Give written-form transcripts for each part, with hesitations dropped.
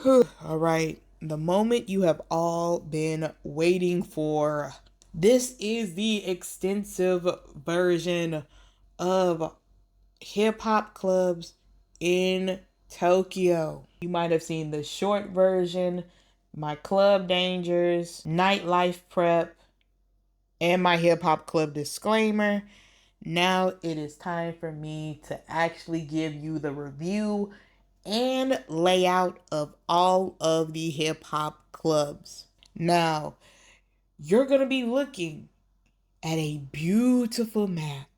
All right, the moment you have all been waiting for. This is the extensive version of hip hop clubs in Tokyo. You might have seen the short version, my club dangers, nightlife prep, and my hip hop club disclaimer. Now it is time for me to actually give you the review and layout of all of the hip hop clubs. Now, you're going to be looking at a beautiful map,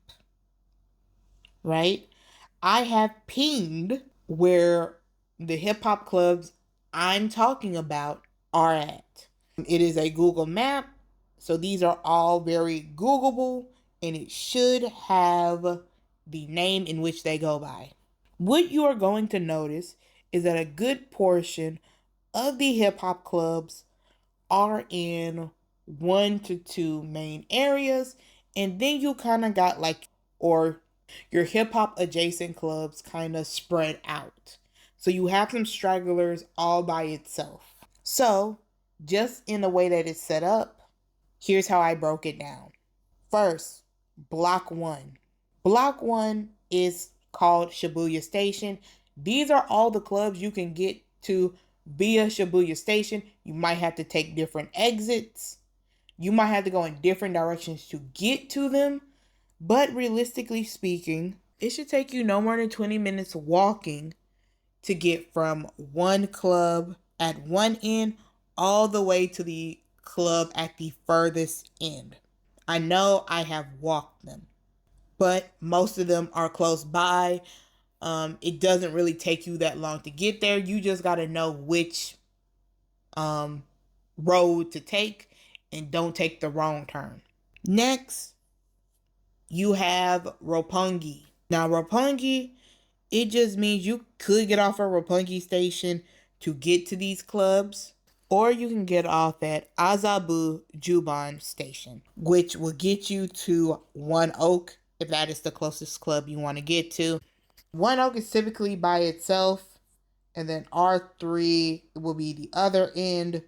right? I have pinged where the hip hop clubs I'm talking about are at. It is a Google map, so these are all very Googleable, and it should have the name in which they go by. What you are going to notice is that a good portion of the hip hop clubs are in 1 to 2 main areas, and then you kind of got like, or your hip hop adjacent clubs kind of spread out. So you have some stragglers all by itself. So, just in the way that it's set up, here's how I broke it down. First, Block 1. Block 1 is called Shibuya Station. These are all the clubs you can get to via Shibuya Station. You might have to take different exits. You might have to go in different directions to get to them. But realistically speaking, it should take you no more than 20 minutes walking to get from one club at one end all the way to the club at the furthest end. I know I have walked them, but most of them are close by. It doesn't really take you that long to get there. You just got to know which road to take and don't take the wrong turn. Next, you have Roppongi. Now, Roppongi, it just means you could get off at Roppongi Station to get to these clubs, or you can get off at Azabu Juban Station, which will get you to One Oak if that is the closest club you want to get to. One Oak is typically by itself, and then R3 will be the other end.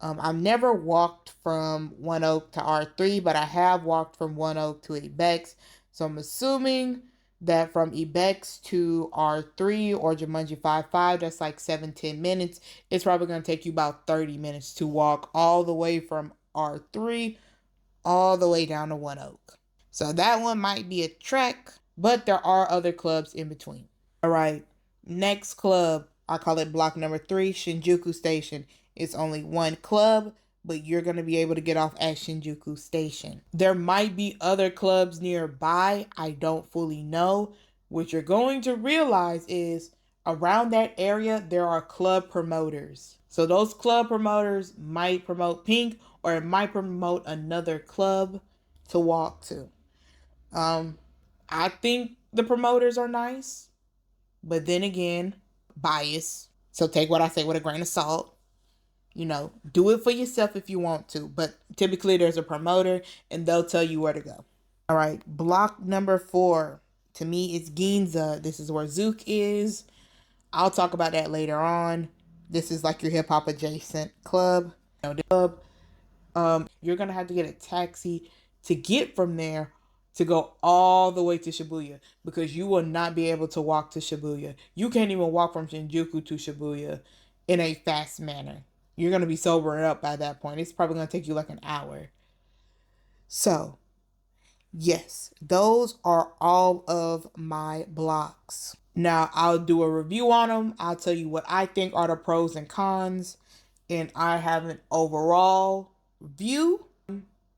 I've never walked from One Oak to R3, but I have walked from One Oak to Ibex. So I'm assuming that from Ibex to R3 or Jumanji 55, that's like 7-10 minutes. It's probably going to take you about 30 minutes to walk all the way from R3 all the way down to One Oak. So that one might be a trek, but there are other clubs in between. All right, next club, I call it block number 3, Shinjuku Station. It's only one club, but you're going to be able to get off at Shinjuku Station. There might be other clubs nearby. I don't fully know. What you're going to realize is around that area, there are club promoters. So those club promoters might promote Pink, or it might promote another club to walk to. I think the promoters are nice, but then again, bias. So take what I say with a grain of salt. Do it for yourself if you want to, but typically there's a promoter and they'll tell you where to go. All right, block number 4. To me, it's Ginza. This is where Zook is. I'll talk about that later on. This is like your hip hop adjacent club. You're gonna have to get a taxi to get from there to go all the way to Shibuya, because you will not be able to walk to Shibuya. You can't even walk from Shinjuku to Shibuya in a fast manner. You're going to be sobering up by that point. It's probably going to take you like an hour. So, yes, those are all of my blocks. Now, I'll do a review on them. I'll tell you what I think are the pros and cons. And I have an overall view.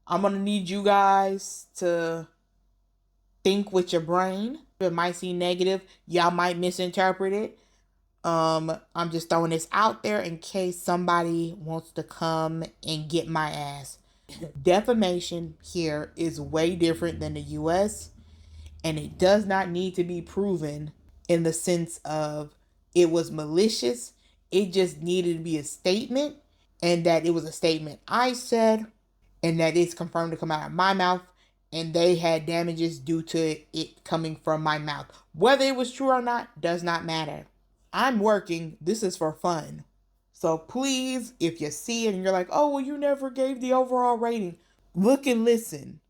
I'm going to need you guys to think with your brain. It might seem negative. Y'all might misinterpret it. I'm just throwing this out there in case somebody wants to come and get my ass. Defamation here is way different than the US, and it does not need to be proven in the sense of it was malicious. It just needed to be a statement, and that it was a statement I said, and that it's confirmed to come out of my mouth, and they had damages due to it coming from my mouth. Whether it was true or not does not matter. I'm working. This is for fun. So please, if you see it and you're like, oh, well, you never gave the overall rating, look and listen.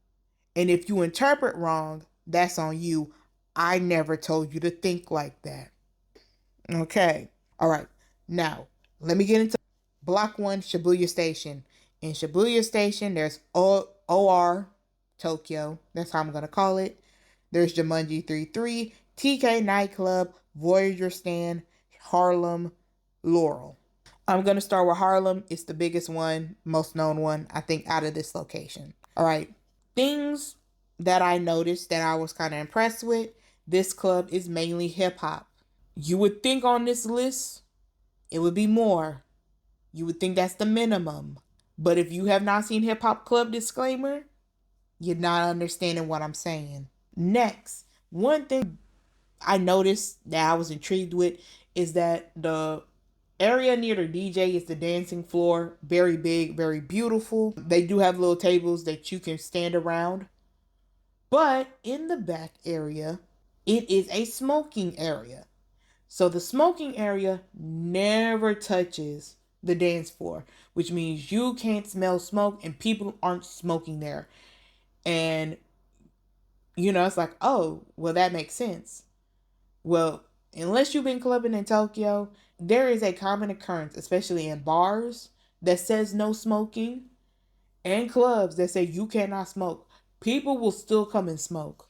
And if you interpret wrong, that's on you. I never told you to think like that. Okay. All right. Now, let me get into Block 1, Shibuya Station. In Shibuya Station, there's OR Tokyo. That's how I'm going to call it. There's Jumanji 3-3, TK Nightclub, Voyager Stand, Harlem, Laurel. I'm going to start with Harlem. It's the biggest one, most known one, I think, out of this location. All right. Things that I noticed that I was kind of impressed with. This club is mainly hip hop. You would think on this list it would be more. You would think that's the minimum. But if you have not seen Hip Hop Club Disclaimer, you're not understanding what I'm saying. Next, one thing I noticed that I was intrigued with is that the area near the DJ is the dancing floor. Very big, very beautiful. They do have little tables that you can stand around. But in the back area, it is a smoking area. So the smoking area never touches the dance floor, which means you can't smell smoke and people aren't smoking there. And, it's like, oh, well, that makes sense. Well, unless you've been clubbing in Tokyo, there is a common occurrence, especially in bars, that says no smoking, and clubs that say you cannot smoke. People will still come and smoke.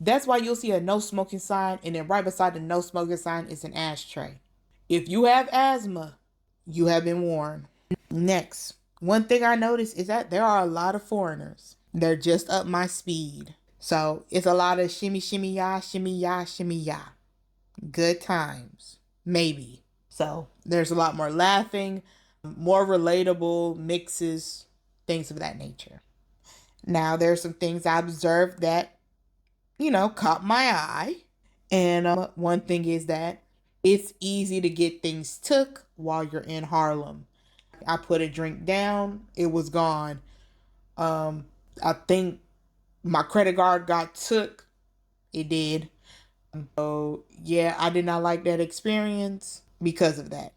That's why you'll see a no smoking sign, and then right beside the no smoking sign is an ashtray. If you have asthma, you have been warned. Next, one thing I noticed is that there are a lot of foreigners. They're just up my speed. So it's a lot of shimmy, shimmy, ya, shimmy, ya, shimmy, ya. Good times. Maybe. So there's a lot more laughing, more relatable mixes, things of that nature. Now, there's some things I observed that caught my eye. And one thing is that it's easy to get things took while you're in Harlem. I put a drink down, it was gone. I think my credit card got took. It did. So, yeah, I did not like that experience because of that.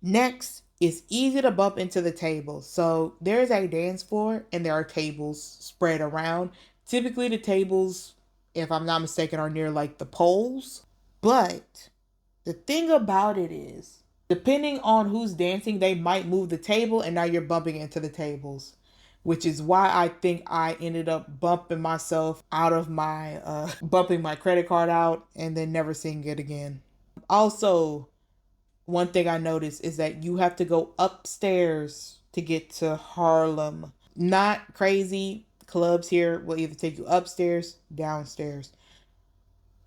Next, it's easy to bump into the tables. So, there's a dance floor and there are tables spread around. Typically, the tables, if I'm not mistaken, are near like the poles. But the thing about it is, depending on who's dancing, they might move the table and now you're bumping into the tables. Which is why I think I ended up bumping myself out of bumping my credit card out and then never seeing it again. Also, one thing I noticed is that you have to go upstairs to get to Harlem. Not crazy. Clubs here will either take you upstairs, downstairs.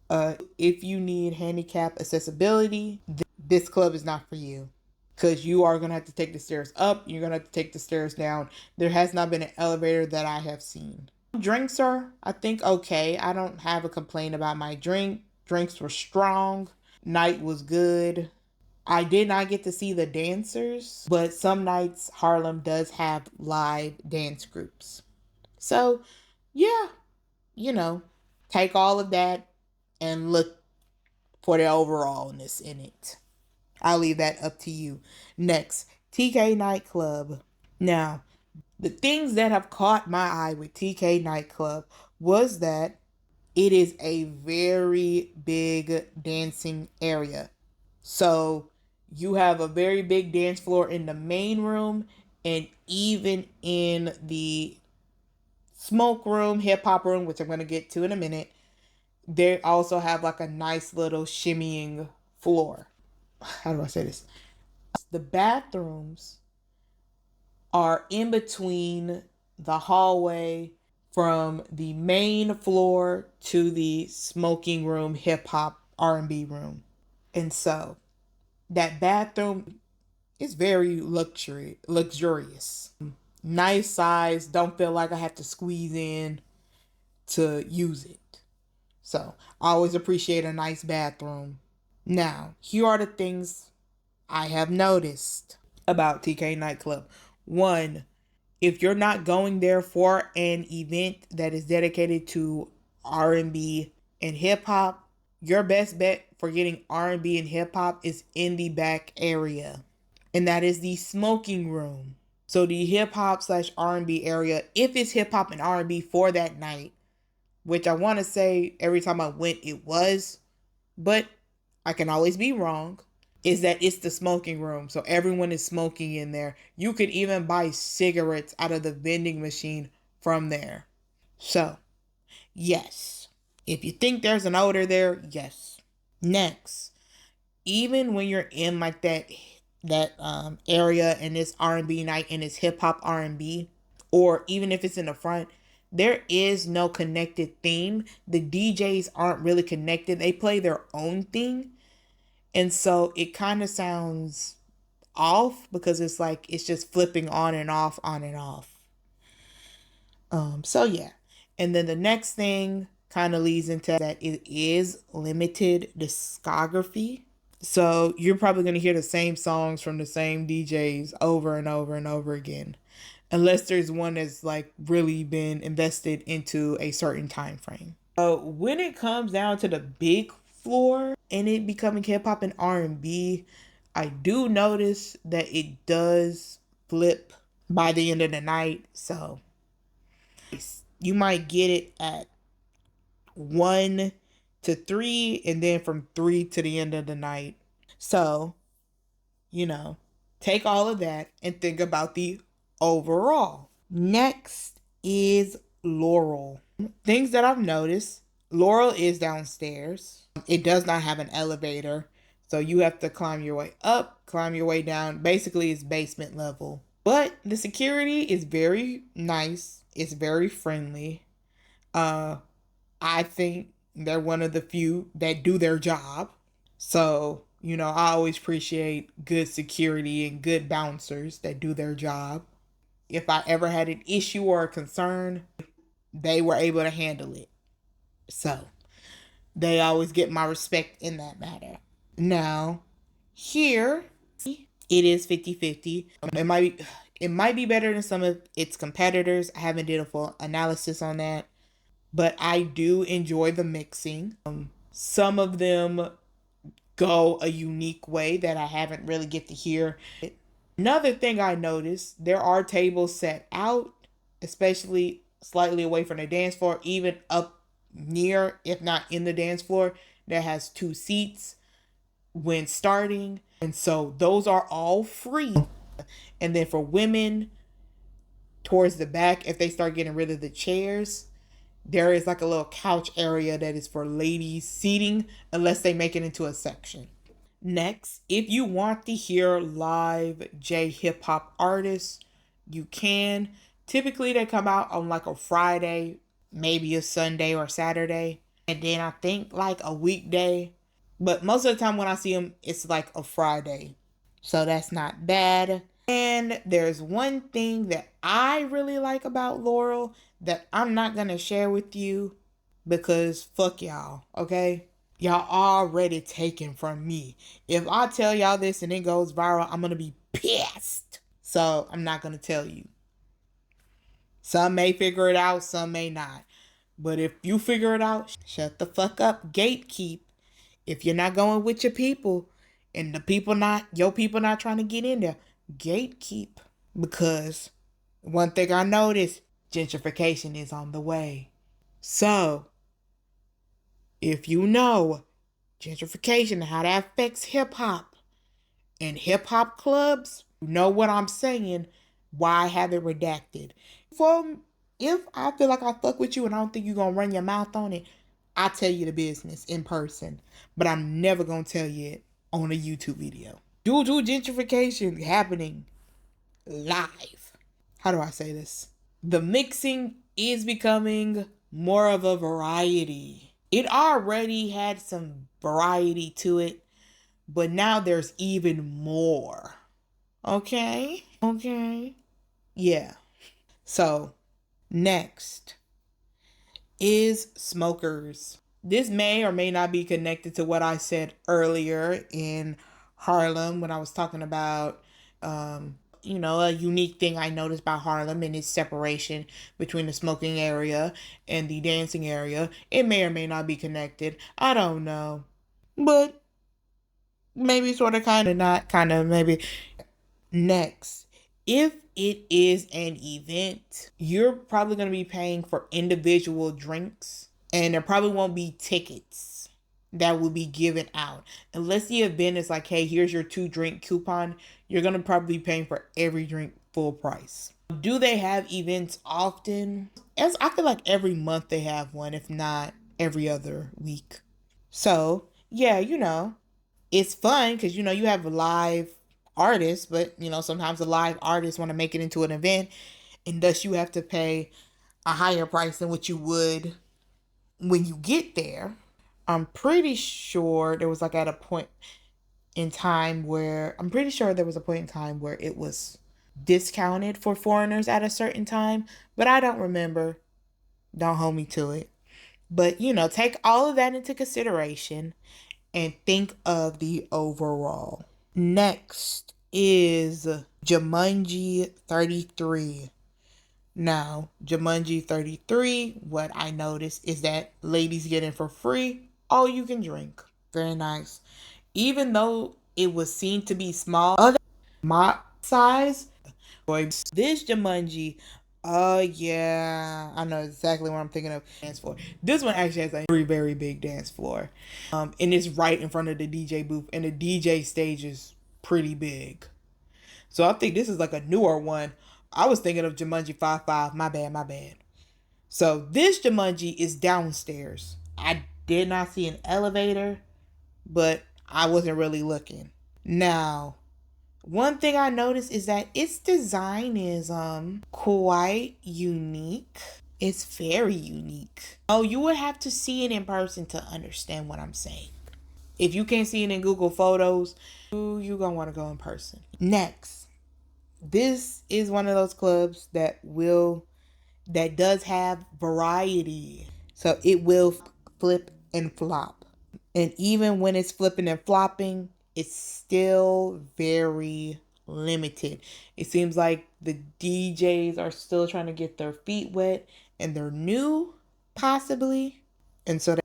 If you need handicap accessibility, this club is not for you. Because you are going to have to take the stairs up. You're going to have to take the stairs down. There has not been an elevator that I have seen. Drinks are, I think, okay. I don't have a complaint about my drink. Drinks were strong. Night was good. I did not get to see the dancers, but some nights Harlem does have live dance groups. So, yeah, take all of that and look for the overallness in it. I'll leave that up to you. Next, TK Nightclub. Now, the things that have caught my eye with TK Nightclub was that it is a very big dancing area. So you have a very big dance floor in the main room and even in the smoke room, hip hop room, which I'm going to get to in a minute. They also have like a nice little shimmying floor. How do I say this? The bathrooms are in between the hallway from the main floor to the smoking room, hip hop, R&B room. And so that bathroom is very luxurious. Nice size, don't feel like I have to squeeze in to use it. So I always appreciate a nice bathroom. Now, here are the things I have noticed about TK Nightclub. One, if you're not going there for an event that is dedicated to R&B and hip hop, your best bet for getting R&B and hip hop is in the back area. and that is the smoking room. So the hip hop slash R&B area, if it's hip hop and R&B for that night, which I want to say every time I went it was, but I can always be wrong, is that it's the smoking room. So everyone is smoking in there. You could even buy cigarettes out of the vending machine from there. So, yes. If you think there's an odor there, yes. Next, even when you're in like that area and it's R&B night and it's hip hop R&B, or even if it's in the front, there is no connected theme. The DJs aren't really connected. They play their own thing. And so it kind of sounds off because it's like it's just flipping on and off, on and off. So yeah. And then the next thing kind of leads into that it is limited discography. So you're probably going to hear the same songs from the same DJs over and over and over again. Unless there's one that's like really been invested into a certain time frame. So when it comes down to the big floor and it becoming hip hop and R&B, I do notice that it does flip by the end of the night. So you might get it at 1 to 3 and then from 3 to the end of the night. So, take all of that and think about the overall. Next is Laurel. Things that I've noticed, Laurel is downstairs. It does not have an elevator. So you have to climb your way up, climb your way down. Basically, it's basement level. But the security is very nice. It's very friendly. I think they're one of the few that do their job. So, I always appreciate good security and good bouncers that do their job. If I ever had an issue or a concern, they were able to handle it. So, they always get my respect in that matter. Now, here, it is 50-50. It might be better than some of its competitors. I haven't did a full analysis on that. But I do enjoy the mixing. Some of them go a unique way that I haven't really get to hear. Another thing I noticed, there are tables set out, especially slightly away from the dance floor, even up near, if not in the dance floor, that has 2 seats when starting. And so those are all free. And then for women, towards the back, if they start getting rid of the chairs, there is like a little couch area that is for ladies seating unless they make it into a section. Next, if you want to hear live J hip hop artists, you can. Typically, they come out on like a Friday, maybe a Sunday or Saturday, and then I think like a weekday. But most of the time when I see them, it's like a Friday. So that's not bad. And there's one thing that I really like about Laurel that I'm not going to share with you because fuck y'all, okay? Y'all already taken from me. If I tell y'all this and it goes viral, I'm going to be pissed. So I'm not going to tell you. Some may figure it out, some may not. But if you figure it out, shut the fuck up. Gatekeep. If you're not going with your people and your people not trying to get in there, gatekeep. Because one thing I noticed, gentrification is on the way. So, if you know gentrification and how that affects hip hop and hip hop clubs, you know what I'm saying, why have it redacted? If I feel like I fuck with you and I don't think you're going to run your mouth on it, I'll tell you the business in person. But I'm never going to tell you it on a YouTube video. Due to gentrification happening live. How do I say this? The mixing is becoming more of a variety. It already had some variety to it, but now there's even more. Okay? Yeah. So, next is smokers. This may or may not be connected to what I said earlier in Harlem when I was talking about, a unique thing I noticed about Harlem and its separation between the smoking area and the dancing area. It may or may not be connected. I don't know. But maybe sort of kind of not, kind of maybe. Next, if it is an event, you're probably going to be paying for individual drinks, and there probably won't be tickets that will be given out. Unless the event is like, hey, here's your 2 drink coupon, you're going to probably be paying for every drink full price. Do they have events often? As I feel like every month they have one, if not every other week. So, yeah, it's fun because you have live artists, but sometimes the live artists want to make it into an event, and thus you have to pay a higher price than what you would when you get there. I'm pretty sure there was like at a point in time where I'm pretty sure there was a point in time where it was discounted for foreigners at a certain time, but I don't remember. Don't hold me to it. But take all of that into consideration and think of the overall. Next is Jumanji 33. Now, Jumanji 33, what I noticed is that ladies get in for free, all you can drink. Very nice. Even though it was seen to be small, other my size, boy, this Jumanji, yeah, I know exactly what I'm thinking of. Dance floor. This one actually has a very, very big dance floor. And it's right in front of the DJ booth, and the DJ stage is pretty big. So I think this is like a newer one. I was thinking of Jumanji 5 My bad, my bad. So this Jumanji is downstairs. I did not see an elevator, but I wasn't really looking. Now, one thing I noticed is that its design is quite unique. It's very unique. Oh, you would have to see it in person to understand what I'm saying. If you can't see it in Google Photos, you gonna want to go in person. Next, this is one of those clubs that does have variety. So it will flip and flop. And even when it's flipping and flopping, it's still very limited. It seems like the DJs are still trying to get their feet wet and they're new, possibly. And so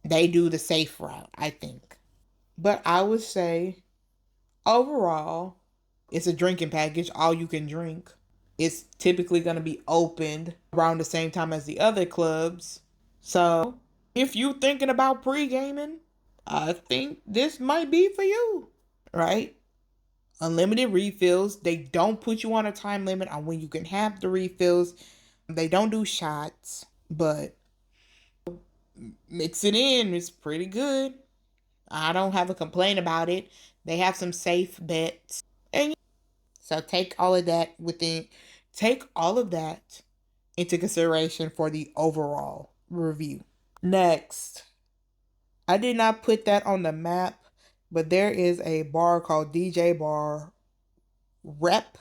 they do the safe route, I think. But I would say overall, it's a drinking package, all you can drink. It's typically going to be opened around the same time as the other clubs. So, if you are thinking about pre-gaming, I think this might be for you, right? Unlimited refills. They don't put you on a time limit on when you can have the refills. They don't do shots, but mix it in. It's pretty good. I don't have a complaint about it. They have some safe bets. And so take all of that into consideration for the overall review. Next, I did not put that on the map, but there is a bar called DJ Bar Rep.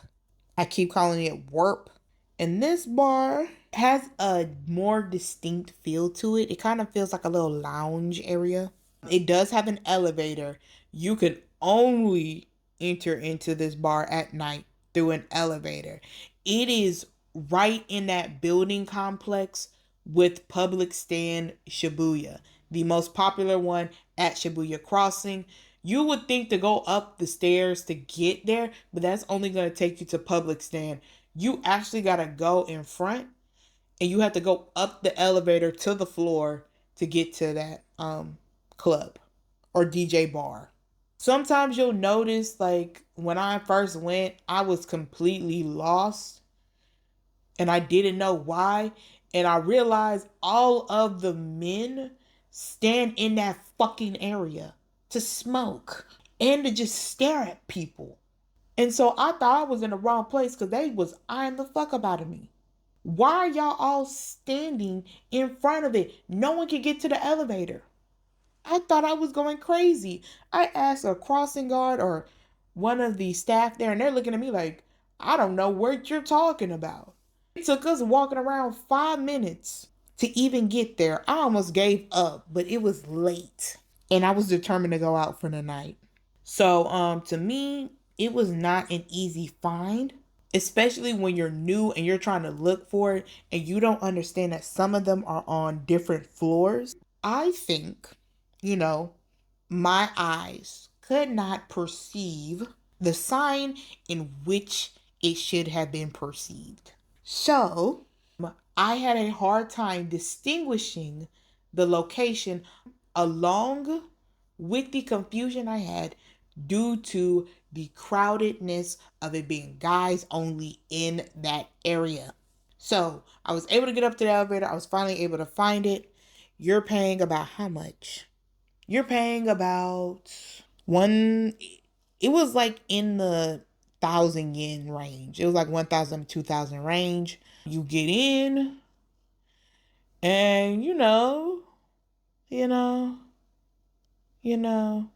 I keep calling it Warp. And this bar has a more distinct feel to it. It kind of feels like a little lounge area. It does have an elevator. You can only enter into this bar at night through an elevator. It is right in that building complex with Public Stand Shibuya, the most popular one at Shibuya Crossing. You would think to go up the stairs to get there, but that's only going to take you to Public Stand. You actually got to go in front and you have to go up the elevator to the floor to get to that club or DJ bar. Sometimes you'll notice, like, when I first went, I was completely lost and I didn't know why. And I realized all of the men stand in that fucking area to smoke and to just stare at people. And so I thought I was in the wrong place because they was eyeing the fuck up out of me. Why are y'all all standing in front of it? No one can get to the elevator. I thought I was going crazy. I asked a crossing guard or one of the staff there, and they're looking at me like, I don't know what you're talking about. It took us walking around 5 minutes to even get there. I almost gave up, but it was late. And I was determined to go out for the night. So, to me, it was not an easy find, especially when you're new and you're trying to look for it and you don't understand that some of them are on different floors. I think, my eyes could not perceive the sign in which it should have been perceived. So, I had a hard time distinguishing the location along with the confusion I had due to the crowdedness of it being guys only in that area. So I was able to get up to the elevator. I was finally able to find it. You're paying about how much? You're paying about one. It was like in the 1,000 yen range. It was like 1,000 to 2,000 range. You get in, and you know, you know, you know,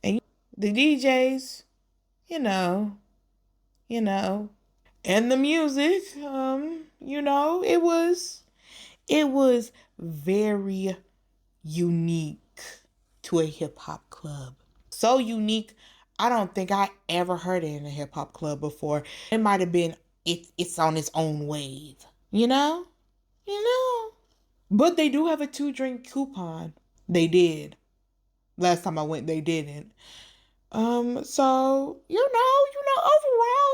and the DJs, you know, you know, and the music, it was very unique to a hip hop club. So unique, I don't think I ever heard it in a hip hop club before. It might have been it's on its own wave, you know, you know. But they do have a 2 drink coupon. They did. Last time I went, they didn't. So overall,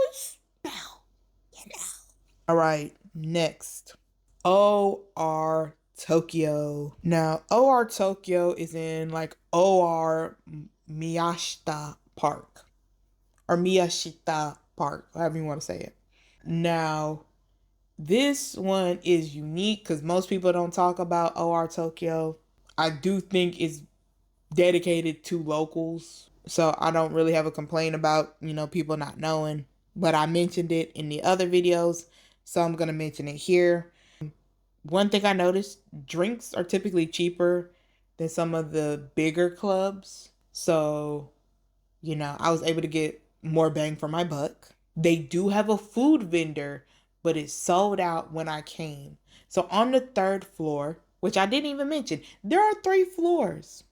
it's you know. All right, next. OR Tokyo. Now, OR Tokyo is in like OR Miyashita Park or Miyashita Park, however you want to say it. Now, this one is unique because most people don't talk about OR Tokyo. I do think it's dedicated to locals, so I don't really have a complaint about, people not knowing. But I mentioned it in the other videos, so I'm going to mention it here. One thing I noticed, drinks are typically cheaper than some of the bigger clubs. So, I was able to get more bang for my buck. They do have a food vendor, but it sold out when I came. So on the 3rd floor, which I didn't even mention, there are 3 floors.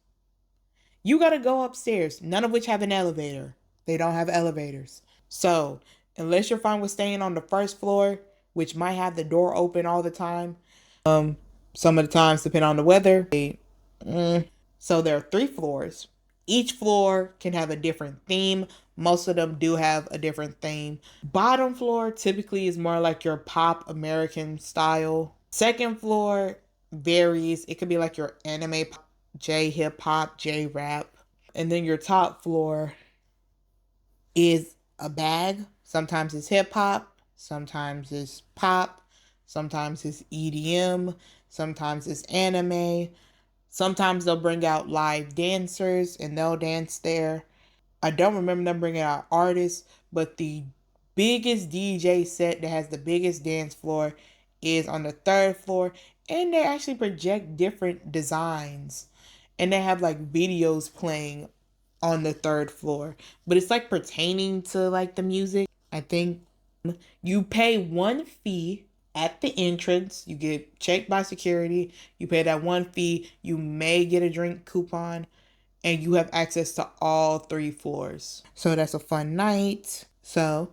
You got to go upstairs, none of which have an elevator. They don't have elevators. So, unless you're fine with staying on the 1st floor, which might have the door open all the time, some of the times, depending on the weather. So there are 3 floors. Each floor can have a different theme. Most of them do have a different theme. Bottom floor typically is more like your pop American style. 2nd floor varies. It could be like your anime, J hip hop, J rap. And then your top floor is a bag. Sometimes it's hip hop, sometimes it's pop, sometimes it's EDM, sometimes it's anime. Sometimes they'll bring out live dancers and they'll dance there. I don't remember them bringing out artists, but the biggest DJ set that has the biggest dance floor is on the 3rd floor, and they actually project different designs, and they have like videos playing on the 3rd floor, but it's like pertaining to like the music. I think you pay one fee at the entrance. You get checked by security. You pay that one fee. You may get a drink coupon, and you have access to all 3 floors. So that's a fun night. So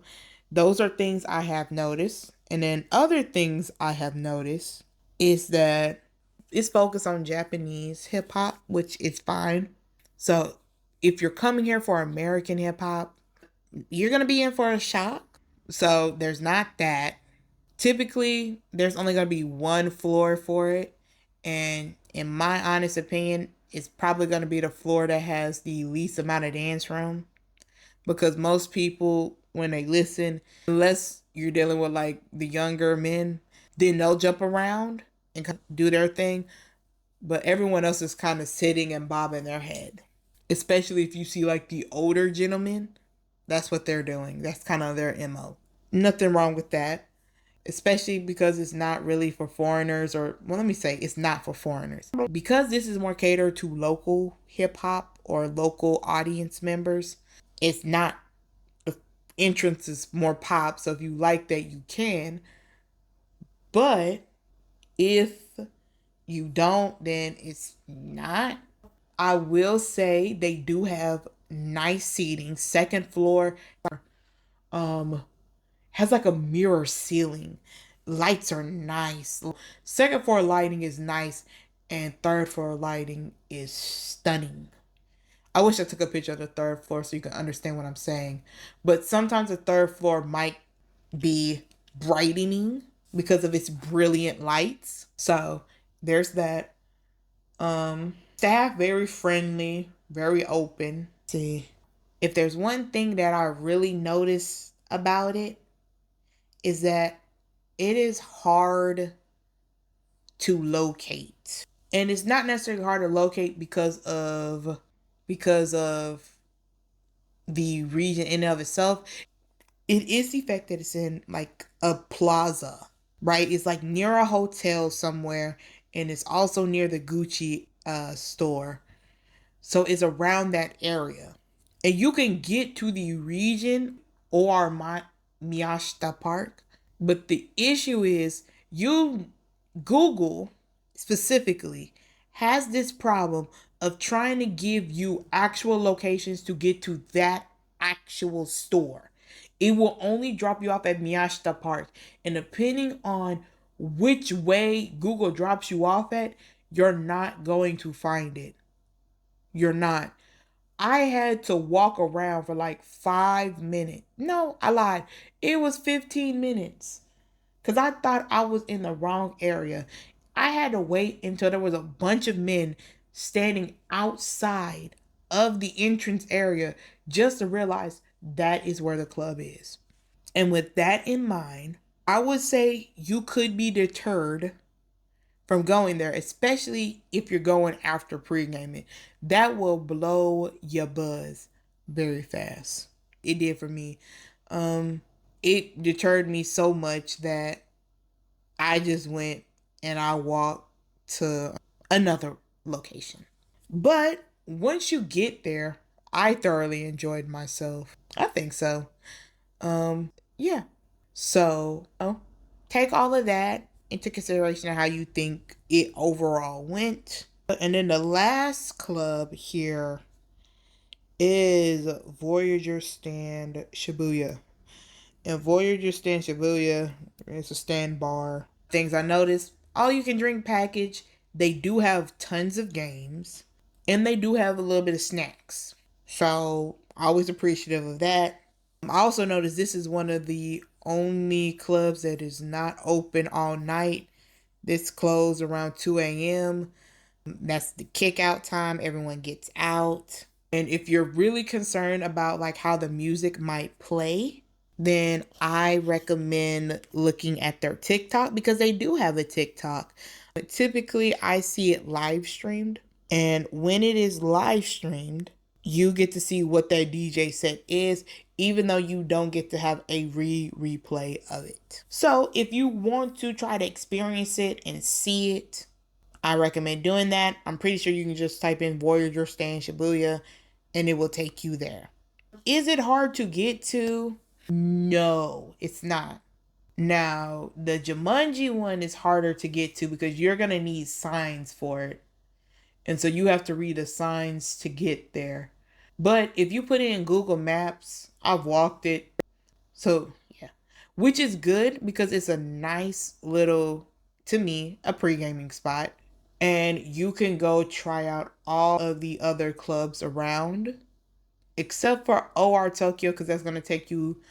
those are things I have noticed. And then other things I have noticed is that it's focused on Japanese hip hop, which is fine. So if you're coming here for American hip hop, you're going to be in for a shock. So there's not that. Typically, there's only going to be one floor for it. And in my honest opinion, it's probably going to be the floor that has the least amount of dance room. Because most people, when they listen, unless you're dealing with like the younger men, then they'll jump around and do their thing. But everyone else is kind of sitting and bobbing their head. Especially if you see like the older gentlemen, that's what they're doing. That's kind of their MO. Nothing wrong with that, especially because it's not really for foreigners, or, well, let me say it's not for foreigners. Because this is more catered to local hip hop or local audience members, it's not, the entrance is more pop, so if you like that, you can. But if you don't, then it's not. I will say they do have nice seating. 2nd floor um has like a mirror ceiling. Lights are nice. 2nd floor lighting is nice, and 3rd floor lighting is stunning. I wish I took a picture of the third floor so you can understand what I'm saying. But sometimes the third floor might be brightening because of its brilliant lights. So there's that. Staff very friendly, very open. See, if there's one thing that I really notice about it is that it is hard to locate. And it's not necessarily hard to locate because of the region in and of itself. It is the fact that it's in like a plaza, right? It's like near a hotel somewhere, and it's also near the Gucci store. So it's around that area. And you can get to the region or Miyashita Park. But the issue is you Google specifically has this problem of trying to give you actual locations to get to that actual store. It will only drop you off at Miyashita Park. And depending on which way Google drops you off at, you're not going to find it. You're not. I had to walk around for like 5 minutes. No, I lied. It was 15 minutes because I thought I was in the wrong area. I had to wait until there was a bunch of men standing outside of the entrance area just to realize that is where the club is. And with that in mind, I would say you could be deterred from going there, especially if you're going after pre-gaming. That will blow your buzz very fast. It did for me. It deterred me so much that I just went and I walked to another location. But once you get there, I thoroughly enjoyed myself. I think so. Yeah. So, take all of that into consideration of how you think it overall went. And then the last club here is Voyager Stand Shibuya. And Voyager Stand Shibuya is a stand bar. Things I noticed, all you can drink package. They do have tons of games. And they do have a little bit of snacks. So always appreciative of that. I also noticed this is one of the only clubs that is not open all night. This closed around 2 a.m. That's the kick out time. Everyone gets out. And if you're really concerned about like how the music might play, then I recommend looking at their TikTok because they do have a TikTok. But typically I see it live streamed. And when it is live streamed, you get to see what that DJ set is, even though you don't get to have a replay of it. So if you want to try to experience it and see it, I recommend doing that. I'm pretty sure you can just type in Voyager Stand Shibuya and it will take you there. Is it hard to get to? No, it's not. Now, the Jumanji one is harder to get to because you're going to need signs for it. And so you have to read the signs to get there. But if you put it in Google Maps, I've walked it. So, yeah. Which is good because it's a nice little, to me, a pre-gaming spot. And you can go try out all of the other clubs around. Except for OR Tokyo because that's going to take you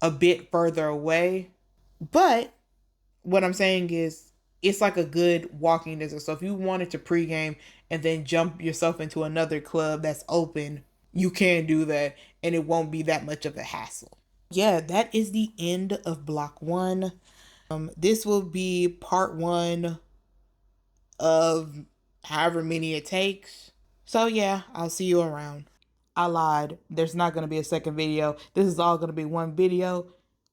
a bit further away. But what I'm saying is it's like a good walking distance. So if you wanted to pregame and then jump yourself into another club that's open, you can do that and it won't be that much of a hassle. Yeah, that is the end of block one. This will be part one of however many it takes. So yeah, I'll see you around. I lied. There's not going to be a second video. This is all going to be one video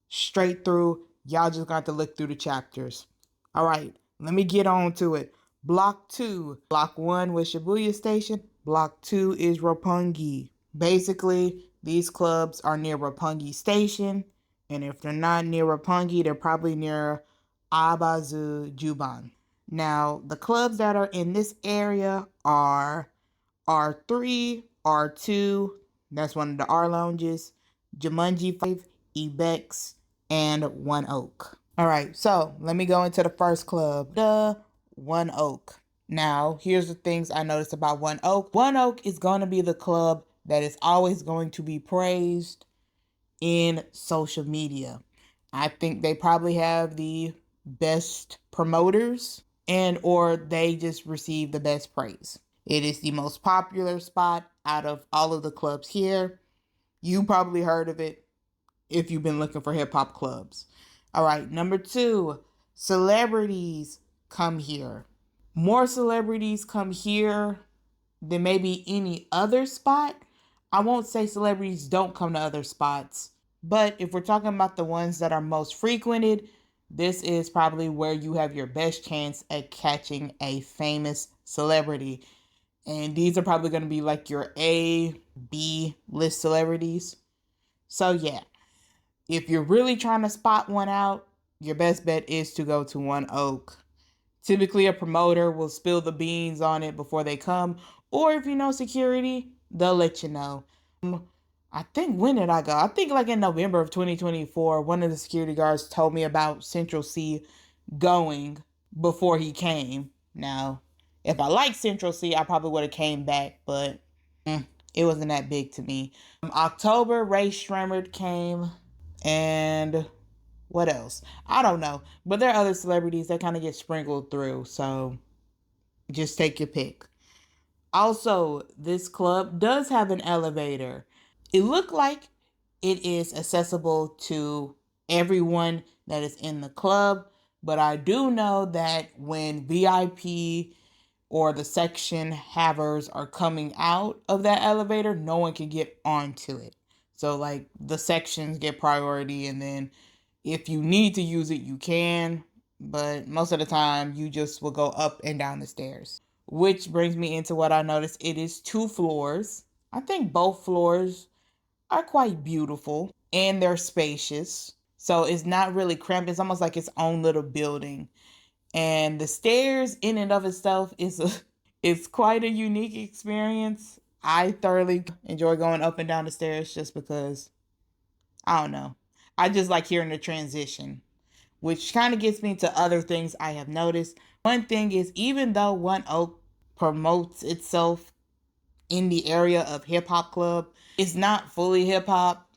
straight through. Y'all just got to look through the chapters. All right, let me get on to it. Block 2. Block 1 was Shibuya Station. Block 2 is Roppongi. Basically, these clubs are near Roppongi Station. And if they're not near Roppongi, they're probably near Abazu Juban. Now, the clubs that are in this area are R3, R2, that's one of the R lounges, Jumanji 5, Ibex, and One Oak. All right, so let me go into the first club, the One Oak. Now, here's the things I noticed about One Oak. One Oak is going to be the club that is always going to be praised in social media. I think they probably have the best promoters and or they just receive the best praise. It is the most popular spot out of all of the clubs here. You probably heard of it if you've been looking for hip hop clubs. All right, number 2, celebrities come here. More celebrities come here than maybe any other spot. I won't say celebrities don't come to other spots, but if we're talking about the ones that are most frequented, this is probably where you have your best chance at catching a famous celebrity. And these are probably going to be like your A, B list celebrities. So yeah, if you're really trying to spot one out, your best bet is to go to One Oak. Typically, a promoter will spill the beans on it before they come, or if you know security, they'll let you know. I think, when did I go? I think like in November of 2024, one of the security guards told me about Central Cee going before he came. Now, if I liked Central Cee, I probably would have came back, but it wasn't that big to me. October, Rae Sremmurd came, and what else? I don't know. But there are other celebrities that kind of get sprinkled through. So just take your pick. Also, this club does have an elevator. It looked like it is accessible to everyone that is in the club. But I do know that when VIP or the section havers are coming out of that elevator, no one can get onto it. So like the sections get priority, and then if you need to use it, you can, but most of the time you just will go up and down the stairs. Which brings me into what I noticed. It is 2 floors. I think both floors are quite beautiful and they're spacious. So it's not really cramped. It's almost like its own little building. And the stairs in and of itself it's quite a unique experience. I thoroughly enjoy going up and down the stairs just because I don't know. I just like hearing the transition, which kind of gets me to other things I have noticed. One thing is, even though One Oak promotes itself in the area of hip hop club, it's not fully hip hop,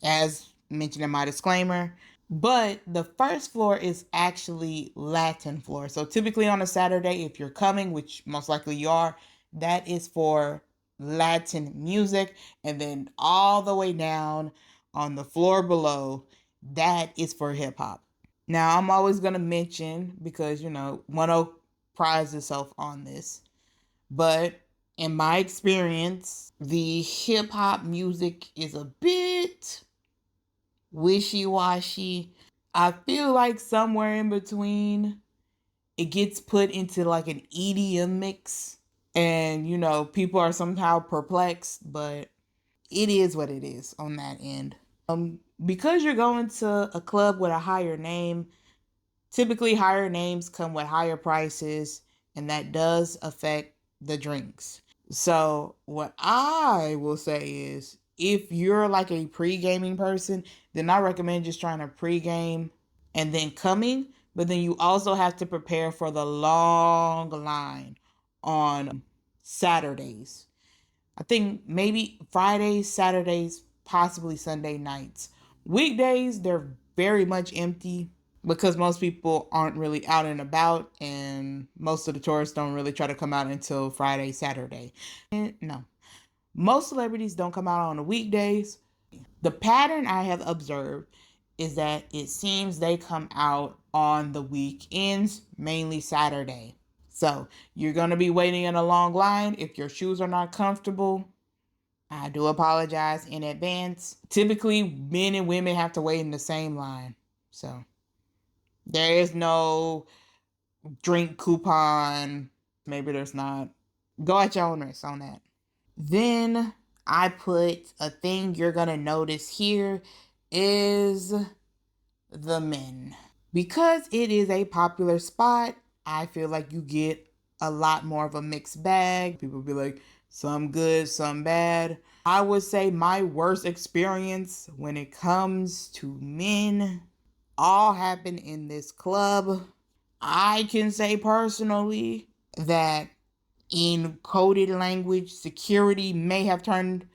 as mentioned in my disclaimer. But the first floor is actually Latin floor. So typically on a Saturday, if you're coming, which most likely you are, that is for Latin music. And then all the way down on the floor below, that is for hip hop. Now, I'm always going to mention, because, One Oak prides itself on this. But in my experience, the hip hop music is a bit wishy-washy. I feel like somewhere in between it gets put into like an EDM mix, and people are somehow perplexed, but it is what it is on that end. Because you're going to a club with a higher name, typically higher names come with higher prices, and that does affect the drinks. So what I will say is, if you're like a pre-gaming person, then I recommend just trying to pre-game and then coming. But then you also have to prepare for the long line on Saturdays. I think maybe Fridays, Saturdays, possibly Sunday nights. Weekdays, they're very much empty because most people aren't really out and about, and most of the tourists don't really try to come out until Friday, Saturday. And no, most celebrities don't come out on the weekdays. The pattern I have observed is that it seems they come out on the weekends, mainly Saturday. So you're going to be waiting in a long line. If your shoes are not comfortable, I do apologize in advance. Typically, men and women have to wait in the same line. So there is no drink coupon. Maybe there's not. Go at your own risk on that. Then I put a thing you're going to notice here is the men. Because it is a popular spot, I feel like you get a lot more of a mixed bag. People be like, some good, some bad. I would say my worst experience when it comes to men all happened in this club. I can say personally that in coded language, security may have turned,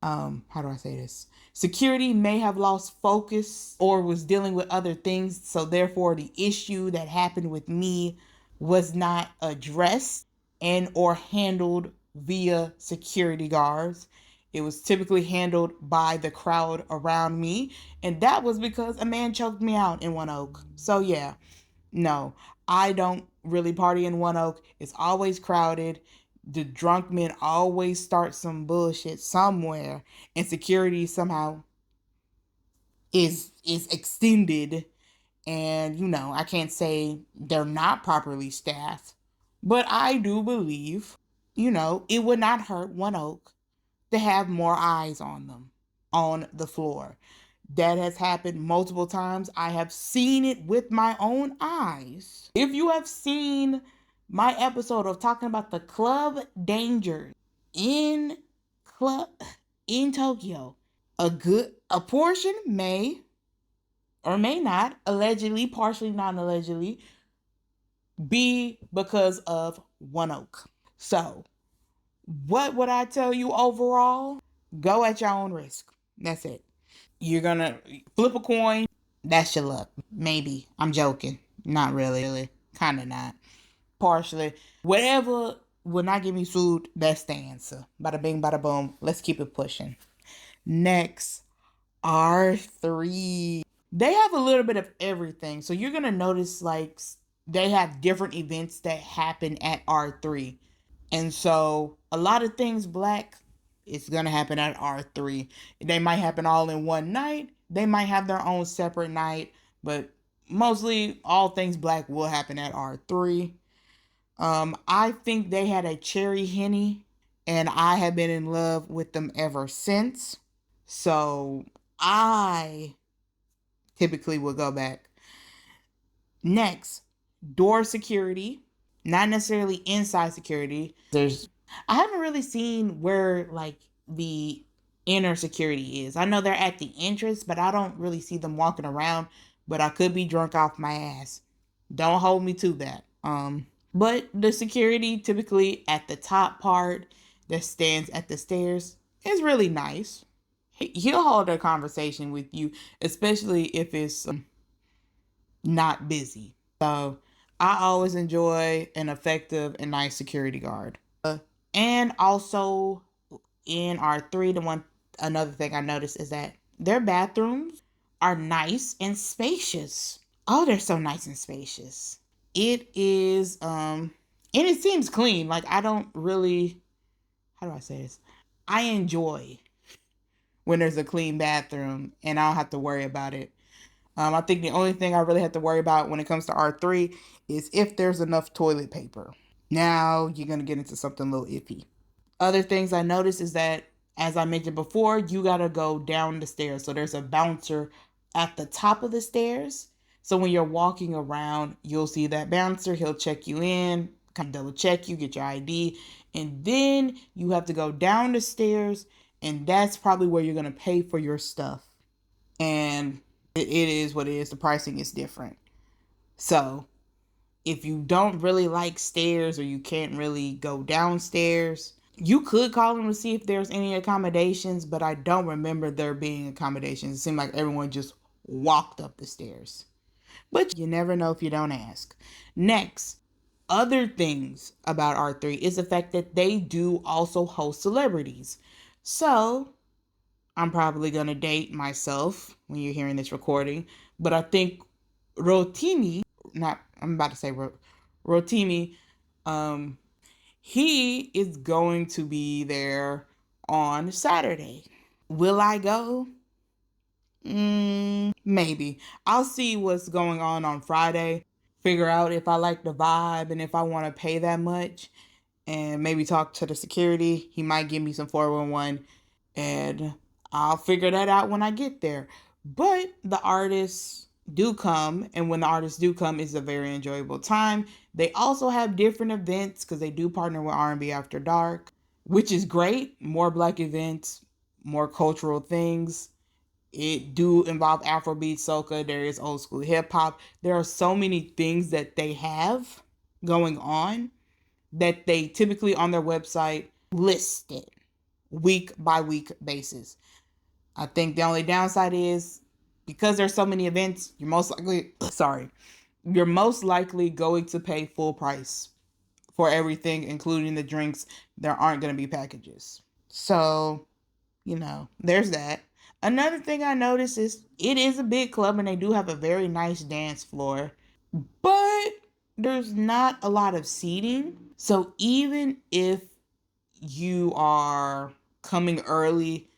how do I say this? Security may have lost focus or was dealing with other things. So therefore the issue that happened with me was not addressed and or handled via security guards. It was typically handled by the crowd around me. And that was because a man choked me out in One Oak. So yeah, no, I don't really party in One Oak. It's always crowded. The drunk men always start some bullshit somewhere, and security somehow is extended. And I can't say they're not properly staffed, but I do believe, it would not hurt One Oak to have more eyes on them on the floor. That has happened multiple times. I have seen it with my own eyes. If you have seen my episode of talking about the club dangers in club in Tokyo, a portion may or may not, allegedly, partially non-allegedly, be because of One Oak. So, what would I tell you overall? Go at your own risk. That's it. You're gonna flip a coin. That's your luck. Maybe. I'm joking. Not really. Kinda not. Partially. Whatever will not get me sued, that's the answer. Bada bing, bada boom. Let's keep it pushing. Next, R3. They have a little bit of everything. So you're gonna notice like they have different events that happen at R3. And so a lot of things black, it's gonna happen at R3. They might happen all in one night. They might have their own separate night, but mostly all things black will happen at R3. I think they had a cherry henny, and I have been in love with them ever since. So I typically will go back. Next, door security, not necessarily inside security. I haven't really seen where like the inner security is. I know they're at the entrance, but I don't really see them walking around. But I could be drunk off my ass. Don't hold me to that. But the security typically at the top part that stands at the stairs is really nice. He'll hold a conversation with you, especially if it's not busy. So I always enjoy an effective and nice security guard. And also in R3, another thing I noticed is that their bathrooms are nice and spacious. Oh, they're so nice and spacious. It is and it seems clean. Like I don't really, how do I say this? I enjoy when there's a clean bathroom and I don't have to worry about it. I think the only thing I really have to worry about when it comes to R3 is if there's enough toilet paper. Now you're going to get into something a little iffy. Other things I noticed is that, as I mentioned before, you got to go down the stairs. So there's a bouncer at the top of the stairs. So when you're walking around, you'll see that bouncer. He'll check you in, kind of double check you, get your ID. And then you have to go down the stairs. And that's probably where you're going to pay for your stuff. And it is what it is. The pricing is different. So if you don't really like stairs or you can't really go downstairs, you could call them to see if there's any accommodations, but I don't remember there being accommodations. It seemed like everyone just walked up the stairs. But you never know if you don't ask. Next, other things about R3 is the fact that they do also host celebrities. So I'm probably going to date myself when you're hearing this recording, but I think Rotimi, I'm about to say Rotimi, he is going to be there on Saturday. Will I go? Maybe. I'll see what's going on Friday, figure out if I like the vibe and if I want to pay that much, and maybe talk to the security. He might give me some 411 and I'll figure that out when I get there. But the artists do come, and when the artists do come, it's a very enjoyable time. They also have different events because they do partner with R&B After Dark, which is great. More black events, more cultural things. It do involve Afrobeat, soca. There is old school hip hop. There are so many things that they have going on that they typically on their website list it week by week basis. I think the only downside is because there's so many events, you're most likely going to pay full price for everything, including the drinks. There aren't going to be packages. So, there's that. Another thing I noticed is it is a big club and they do have a very nice dance floor, but there's not a lot of seating. So even if you are coming early,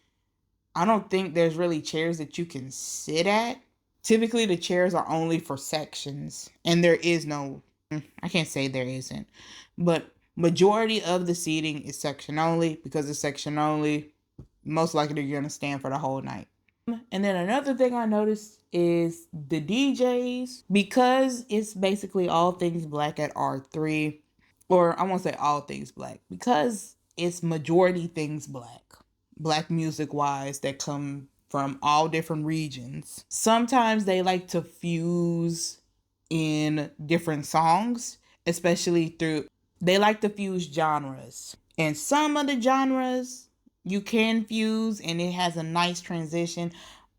I don't think there's really chairs that you can sit at. Typically, the chairs are only for sections, and there is no, I can't say there isn't, but majority of the seating is section only because it's section only. Most likely, you're going to stand for the whole night. And then another thing I noticed is the DJs, because it's basically all things black at R3, or I won't say all things black, because it's majority things black music wise that come from all different regions. Sometimes they like to fuse in different songs, especially they like to fuse genres. And some of the genres you can fuse and it has a nice transition.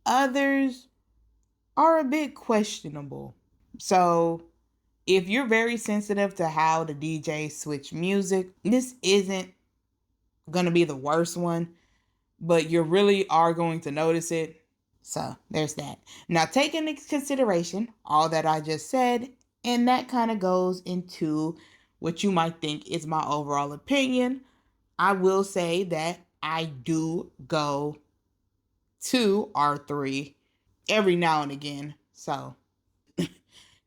Others are a bit questionable. So if you're very sensitive to how the DJ switch music, this isn't going to be the worst one, but you really are going to notice it. So there's that. Now, taking into consideration all that I just said, and that kind of goes into what you might think is my overall opinion, I will say that I do go to R3 every now and again. So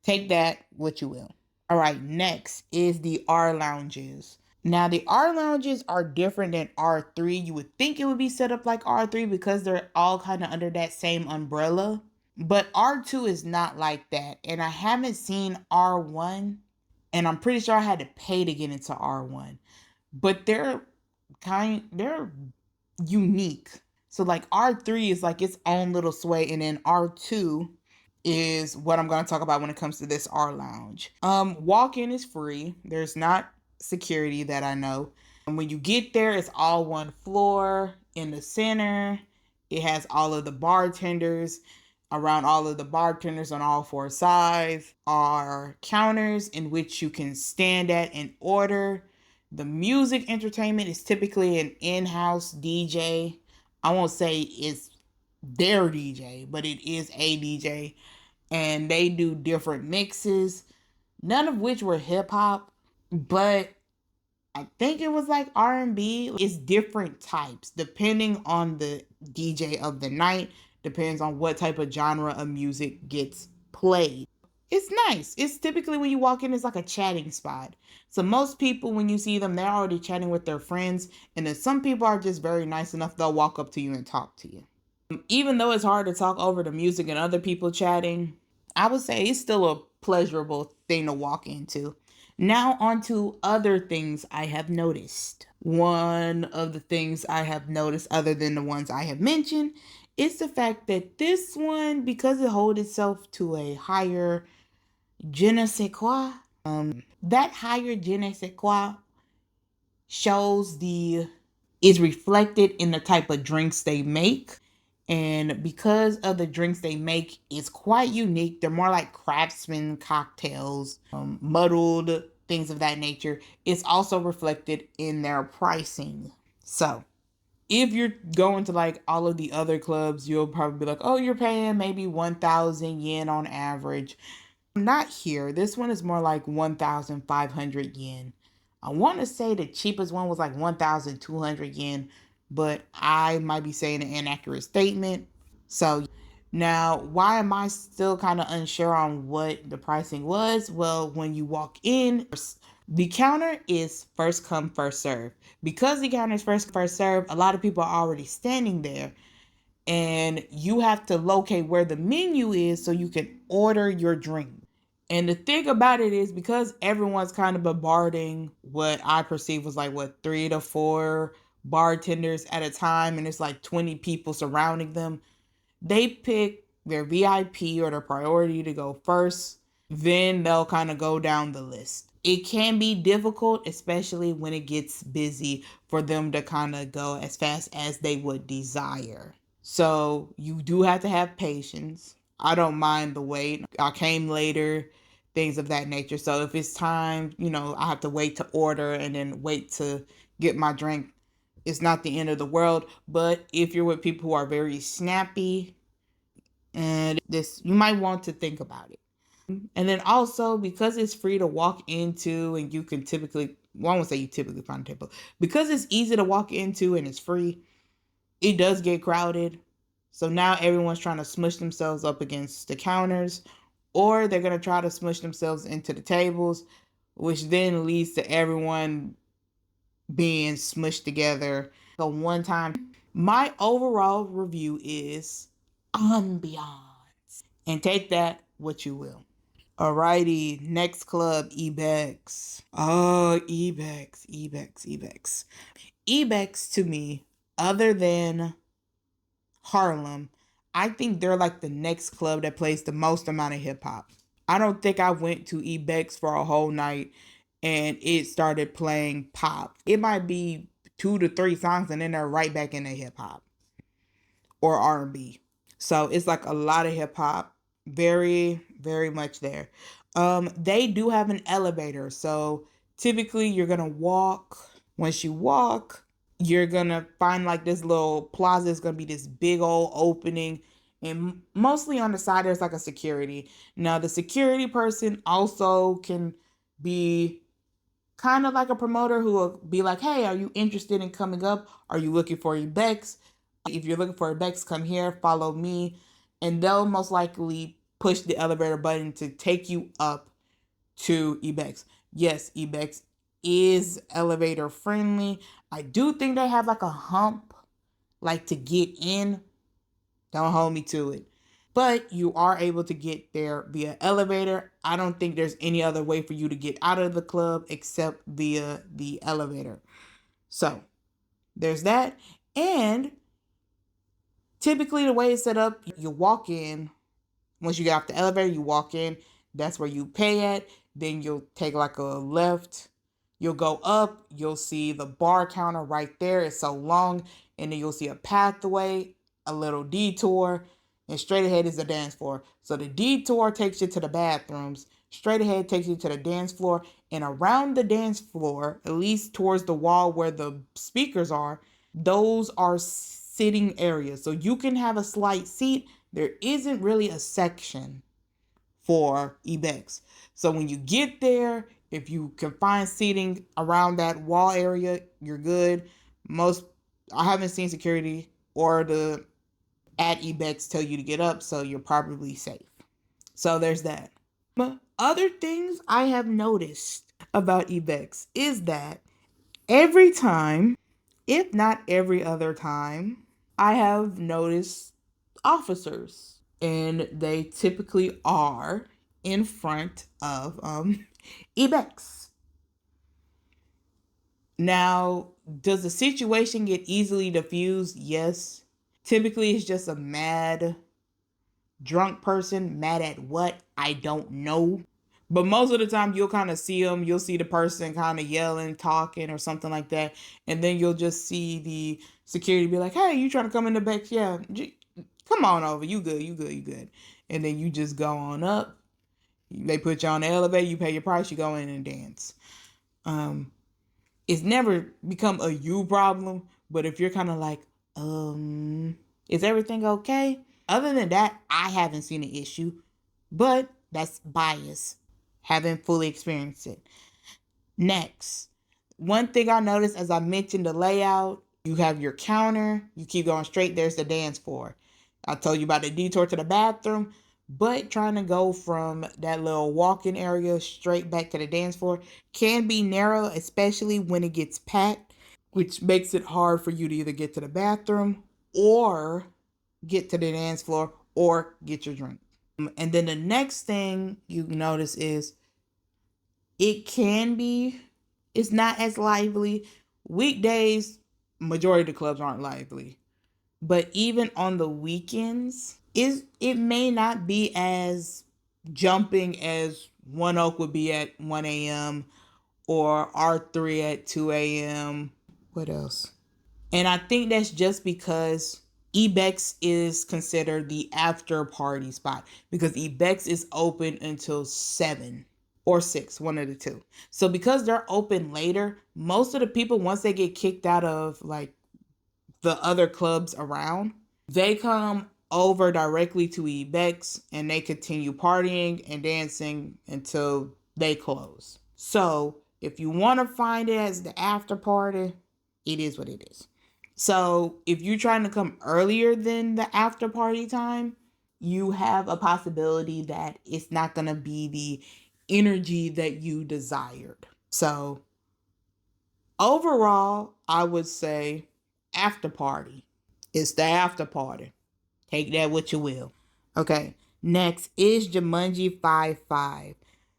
take that what you will. All right, next is the R lounges. Now, the R lounges are different than R3. You would think it would be set up like R3 because they're all kind of under that same umbrella. But R2 is not like that. And I haven't seen R1. And I'm pretty sure I had to pay to get into R1. But they're unique. So like R3 is like its own little sway. And then R2 is what I'm going to talk about when it comes to this R lounge. Walk-in is free. There's not security that I know. And when you get there, it's all one floor. In the center, it has all of the bartenders. Around all of the bartenders on all four sides are counters in which you can stand at and order. The music entertainment is typically an in-house DJ. I won't say it's their DJ, but it is a DJ. And they do different mixes, none of which were hip hop, but I think it was like R&B. It's different types depending on the DJ of the night, depends on what type of genre of music gets played. It's nice. It's typically when you walk in, it's like a chatting spot. So most people, when you see them, they're already chatting with their friends. And then some people are just very nice enough, they'll walk up to you and talk to you. Even though it's hard to talk over the music and other people chatting, I would say it's still a pleasurable thing to walk into. Now, on to other things I have noticed. One of the things I have noticed, other than the ones I have mentioned, is the fact that this one, because it holds itself to a higher je ne sais quoi, that higher je ne sais quoi is reflected in the type of drinks they make. And because of the drinks they make, it's quite unique. They're more like craftsman cocktails, muddled, things of that nature. It's also reflected in their pricing. So if you're going to like all of the other clubs, you'll probably be like, oh, you're paying maybe 1,000 yen on average. Not here. This one is more like 1,500 yen. I want to say the cheapest one was like 1,200 yen, but I might be saying an inaccurate statement. So now, why am I still kind of unsure on what the pricing was? Well, when you walk in, the counter is first come, first serve. Because the counter is first come, first serve, a lot of people are already standing there. And you have to locate where the menu is so you can order your drink. And the thing about it is because everyone's kind of bombarding what I perceive was like, 3 to 4 bartenders at a time, and it's like 20 people surrounding them. They pick their VIP or their priority to go first, then they'll kind of go down the list. It can be difficult, especially when it gets busy, for them to kind of go as fast as they would desire. So you do have to have patience. I don't mind the wait. I came later, things of that nature. So if it's time, I have to wait to order and then wait to get my drink. It's not the end of the world. But if you're with people who are very snappy, and this, you might want to think about it. And then also, because it's free to walk into, and you can typically, well, I won't say you typically find a table, because it's easy to walk into and it's free, it does get crowded. So now everyone's trying to smush themselves up against the counters, or they're going to try to smush themselves into the tables, which then leads to everyone being smushed together. So one time, my overall review is ambiance. And take that what you will. Alrighty, next club, Ibex. Oh, Ibex, Ibex, Ibex. Ibex to me, other than Harlem, I think they're like the next club that plays the most amount of hip hop. I don't think I went to Ibex for a whole night and it started playing pop. It might be 2 to 3 songs and then they're right back into hip hop or R&B. So it's like a lot of hip hop, very, very much there. They do have an elevator, so typically you're gonna walk. Once you walk, you're gonna find like this little plaza is gonna be this big old opening, and mostly on the side there's like a security. Now the security person also can be kind of like a promoter who will be like, hey, are you interested in coming up? Are you looking for Ibex? If you're looking for Ibex, come here, follow me. And they'll most likely push the elevator button to take you up to Ibex. Yes, Ibex is elevator friendly. I do think they have like a hump, like to get in. Don't hold me to it. But you are able to get there via elevator. I don't think there's any other way for you to get out of the club except via the elevator. So there's that. And typically the way it's set up, you walk in. Once you get off the elevator, you walk in. That's where you pay at. Then you'll take like a left. You'll go up. You'll see the bar counter right there. It's so long. And then you'll see a pathway, a little detour, and straight ahead is the dance floor. So the detour takes you to the bathrooms. Straight ahead takes you to the dance floor. And around the dance floor, at least towards the wall where the speakers are, those are sitting areas. So you can have a slight seat. There isn't really a section for Ibex. So when you get there, if you can find seating around that wall area, you're good. I haven't seen security or the at Ibex tell you to get up, so you're probably safe. So there's that. But other things I have noticed about Ibex is that every time, if not every other time, I have noticed officers, and they typically are in front of Ibex. Now, does the situation get easily diffused? Yes. Typically, it's just a mad drunk person. Mad at what? I don't know. But most of the time, you'll kind of see them. You'll see the person kind of yelling, talking, or something like that. And then you'll just see the security be like, hey, you trying to come in the back? Yeah, come on over. You good, you good, you good. And then you just go on up. They put you on the elevator. You pay your price. You go in and dance. It's never become a you problem. But if you're kind of like, is everything okay? Other than that, I haven't seen an issue. But that's bias. Haven't fully experienced it. Next, one thing I noticed as I mentioned the layout, you have your counter, you keep going straight, there's the dance floor. I told you about the detour to the bathroom, but trying to go from that little walk-in area straight back to the dance floor can be narrow, especially when it gets packed, which makes it hard for you to either get to the bathroom or get to the dance floor or get your drink. And then the next thing you notice is it's not as lively. Weekdays, majority of the clubs aren't lively. But even on the weekends, it may not be as jumping as One Oak would be at 1 a.m. or R3 at 2 a.m. What else? And I think that's just because Ibex is considered the after party spot because Ibex is open until 7 or 6, one of the two. So because they're open later, most of the people, once they get kicked out of like the other clubs around, they come over directly to Ibex and they continue partying and dancing until they close. So if you want to find it as the after party, it is what it is. So if you're trying to come earlier than the after party time, you have a possibility that it's not going to be the energy that you desired. So overall, I would say after party. It's the after party. Take that what you will. Okay. Next is Jumanji 5-5.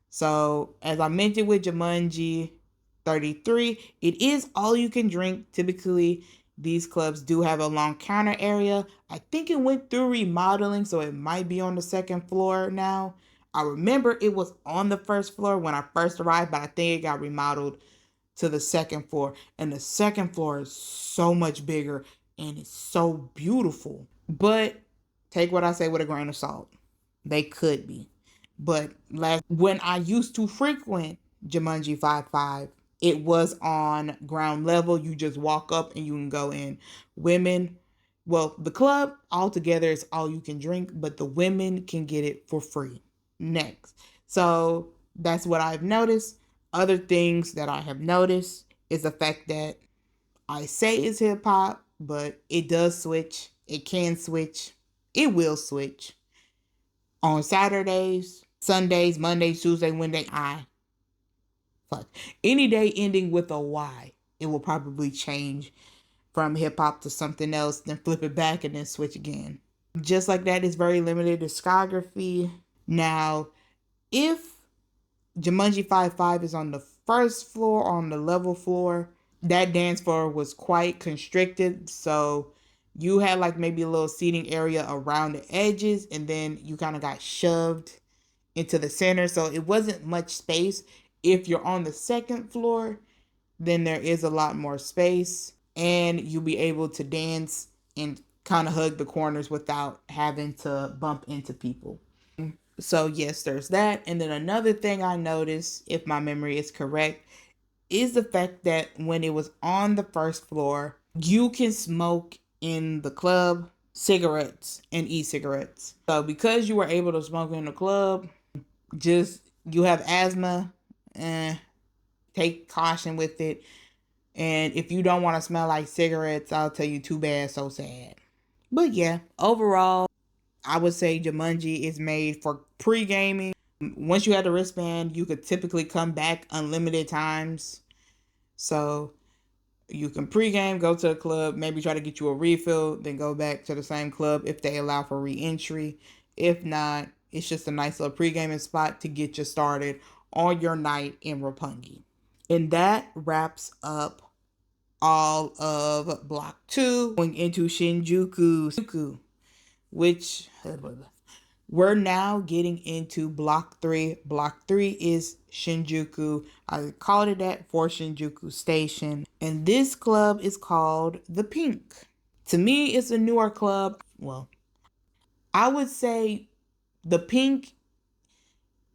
So, as I mentioned with Jumanji 33, it is all you can drink. Typically, these clubs do have a long counter area. I think it went through remodeling, so it might be on the second floor now. I remember it was on the first floor when I first arrived, but I think it got remodeled to the second floor. And the second floor is so much bigger and it's so beautiful. But take what I say with a grain of salt. They could be. But when I used to frequent Jumanji 5-5, it was on ground level. You just walk up and you can go in. Women, well, the club altogether is all you can drink, but the women can get it for free. Next. So that's what I've noticed. Other things that I have noticed is the fact that I say it's hip hop, but it does switch. It can switch. It will switch. On Saturdays, Sundays, Mondays, Tuesday, Wednesday, fuck. Any day ending with a Y, it will probably change from hip hop to something else, then flip it back and then switch again. Just like that, it's very limited discography. Now, if Jumanji 5-5 is on the first floor, on the level floor, that dance floor was quite constricted. So you had like maybe a little seating area around the edges, and then you kind of got shoved into the center. So it wasn't much space. If you're on the second floor, then there is a lot more space, and you'll be able to dance and kind of hug the corners without having to bump into people. So yes, there's that. And then another thing I noticed, if my memory is correct, is the fact that when it was on the first floor, you can smoke in the club cigarettes and e-cigarettes. So because you were able to smoke in the club, just you have asthma, take caution with it. And if you don't want to smell like cigarettes, I'll tell you too bad, so sad. But yeah, overall, I would say Jumanji is made for pre-gaming. Once you have the wristband, you could typically come back unlimited times. So you can pre-game, go to a club, maybe try to get you a refill, then go back to the same club if they allow for re-entry. If not, it's just a nice little pre-gaming spot to get you started on your night in Roppongi. And that wraps up all of Block 2, going into Shinjuku, which we're now getting into Block 3. Block 3 is Shinjuku. I called it that for Shinjuku Station. And this club is called The Pink. To me, it's a newer club. Well, I would say The Pink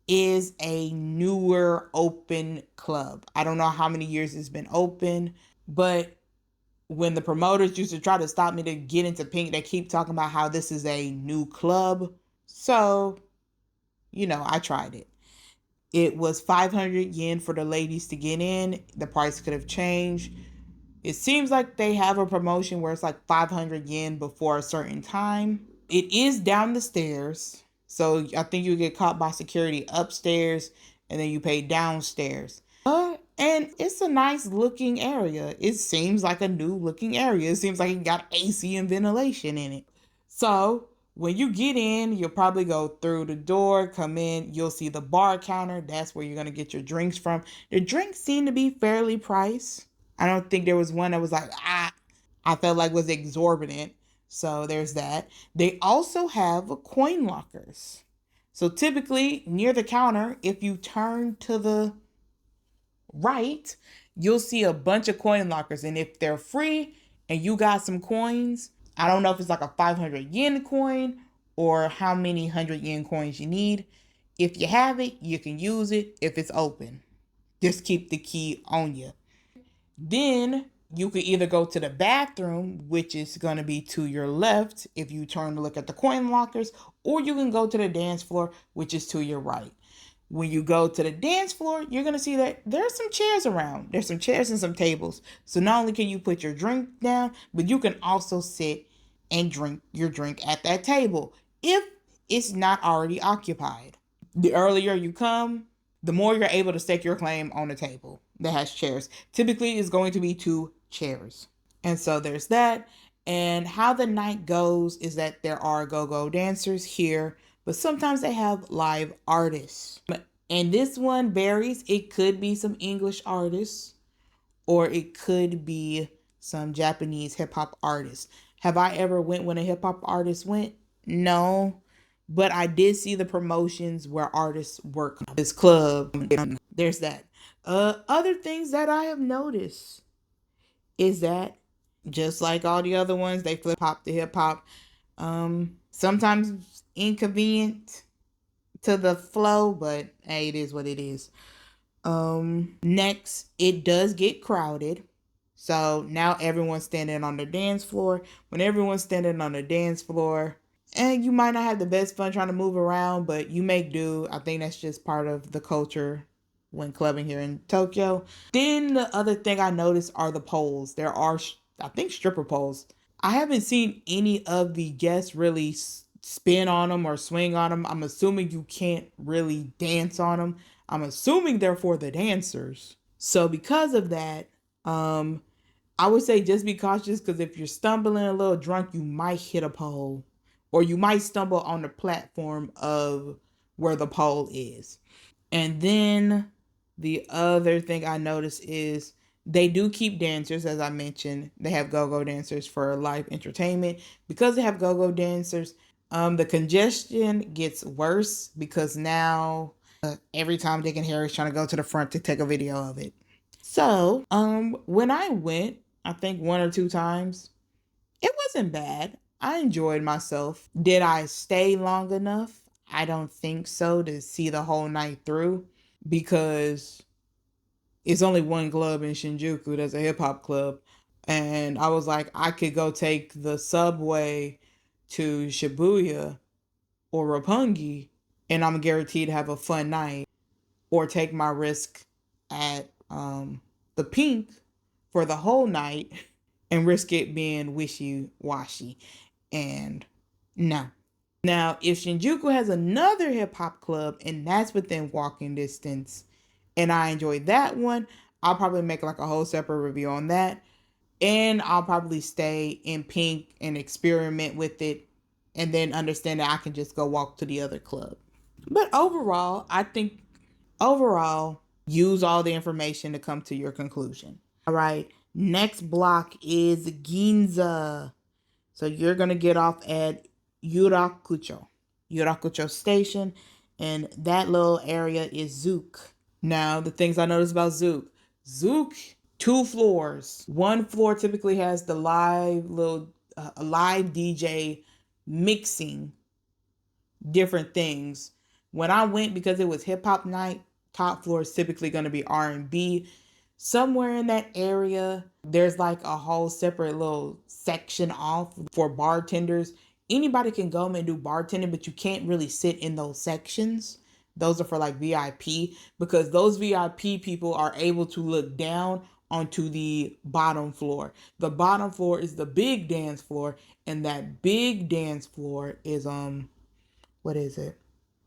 is a newer open club. I don't know how many years it's been open, but when the promoters used to try to stop me to get into Pink, they keep talking about how this is a new club. So, I tried it. It was 500 yen for the ladies to get in. The price could have changed. It seems like they have a promotion where it's like 500 yen before a certain time. It is down the stairs. So I think you get caught by security upstairs and then you pay downstairs. And it's a nice looking area. It seems like a new looking area. It seems like it got AC and ventilation in it. So when you get in, you'll probably go through the door, come in, you'll see the bar counter. That's where you're going to get your drinks from. The drinks seem to be fairly priced. I don't think there was one that was like, I felt like was exorbitant. So there's that. They also have coin lockers. So typically near the counter, if you turn to the right, you'll see a bunch of coin lockers. And if they're free and you got some coins, I don't know if it's like a 500 yen coin or how many 100 yen coins you need. If you have it, you can use it if it's open. Just keep the key on you. Then you could either go to the bathroom, which is going to be to your left if you turn to look at the coin lockers, or you can go to the dance floor, which is to your right. When you go to the dance floor, you're going to see that there's some chairs around. There's some chairs and some tables. So not only can you put your drink down, but you can also sit and drink your drink at that table if it's not already occupied. The earlier you come, the more you're able to stake your claim on a table that has chairs. Typically, it's going to be 2 chairs. And so there's that. And how the night goes is that there are go-go dancers here, but sometimes they have live artists. And this one varies. It could be some English artists, or it could be some Japanese hip hop artists. Have I ever went when a hip hop artist went? No. But I did see the promotions where artists work this club. There's that. Other things that I have noticed is that just like all the other ones, they flip hop to hip hop. Sometimes inconvenient to the flow, but hey, it is what it is. Next, it does get crowded. So now everyone's standing on the dance floor. When everyone's standing on the dance floor, and you might not have the best fun trying to move around, but you make do. I think that's just part of the culture when clubbing here in Tokyo. Then the other thing I noticed are the poles. There are, I think, stripper poles. I haven't seen any of the guests really spin on them or swing on them. I'm assuming you can't really dance on them. I'm assuming they're for the dancers. So because of that, I would say just be cautious, because if you're stumbling a little drunk, you might hit a pole, or you might stumble on the platform of where the pole is. And then the other thing I noticed is they do keep dancers, as I mentioned. They have go-go dancers for live entertainment. Because they have go-go dancers, the congestion gets worse, because now every time Dick and Harry's trying to go to the front to take a video of it. So, when I went, I think 1 or 2 times, it wasn't bad. I enjoyed myself. Did I stay long enough? I don't think so, to see the whole night through, because it's only one club in Shinjuku that's a hip hop club. And I was like, I could go take the subway to Shibuya or Roppongi, and I'm guaranteed to have a fun night, or take my risk at the Pink for the whole night and risk it being wishy-washy. And no. Now, if Shinjuku has another hip hop club and that's within walking distance, and I enjoy that one, I'll probably make like a whole separate review on that. And I'll probably stay in Pink and experiment with it, and then understand that I can just go walk to the other club. But overall, I think use all the information to come to your conclusion. All right. Next block is Ginza. So you're going to get off at Yurakucho Station, and that little area is Zouk. Now, the things I noticed about Zouk. Zouk, 2 floors. One floor typically has the live DJ mixing different things. When I went, because it was hip hop night, top floor is typically going to be R&B. Somewhere in that area, there's like a whole separate little section off for bartenders. Anybody can go and do bartending, but you can't really sit in those sections. Those are for like VIP, because those VIP people are able to look down onto the bottom floor. The bottom floor is the big dance floor, and that big dance floor is what is it?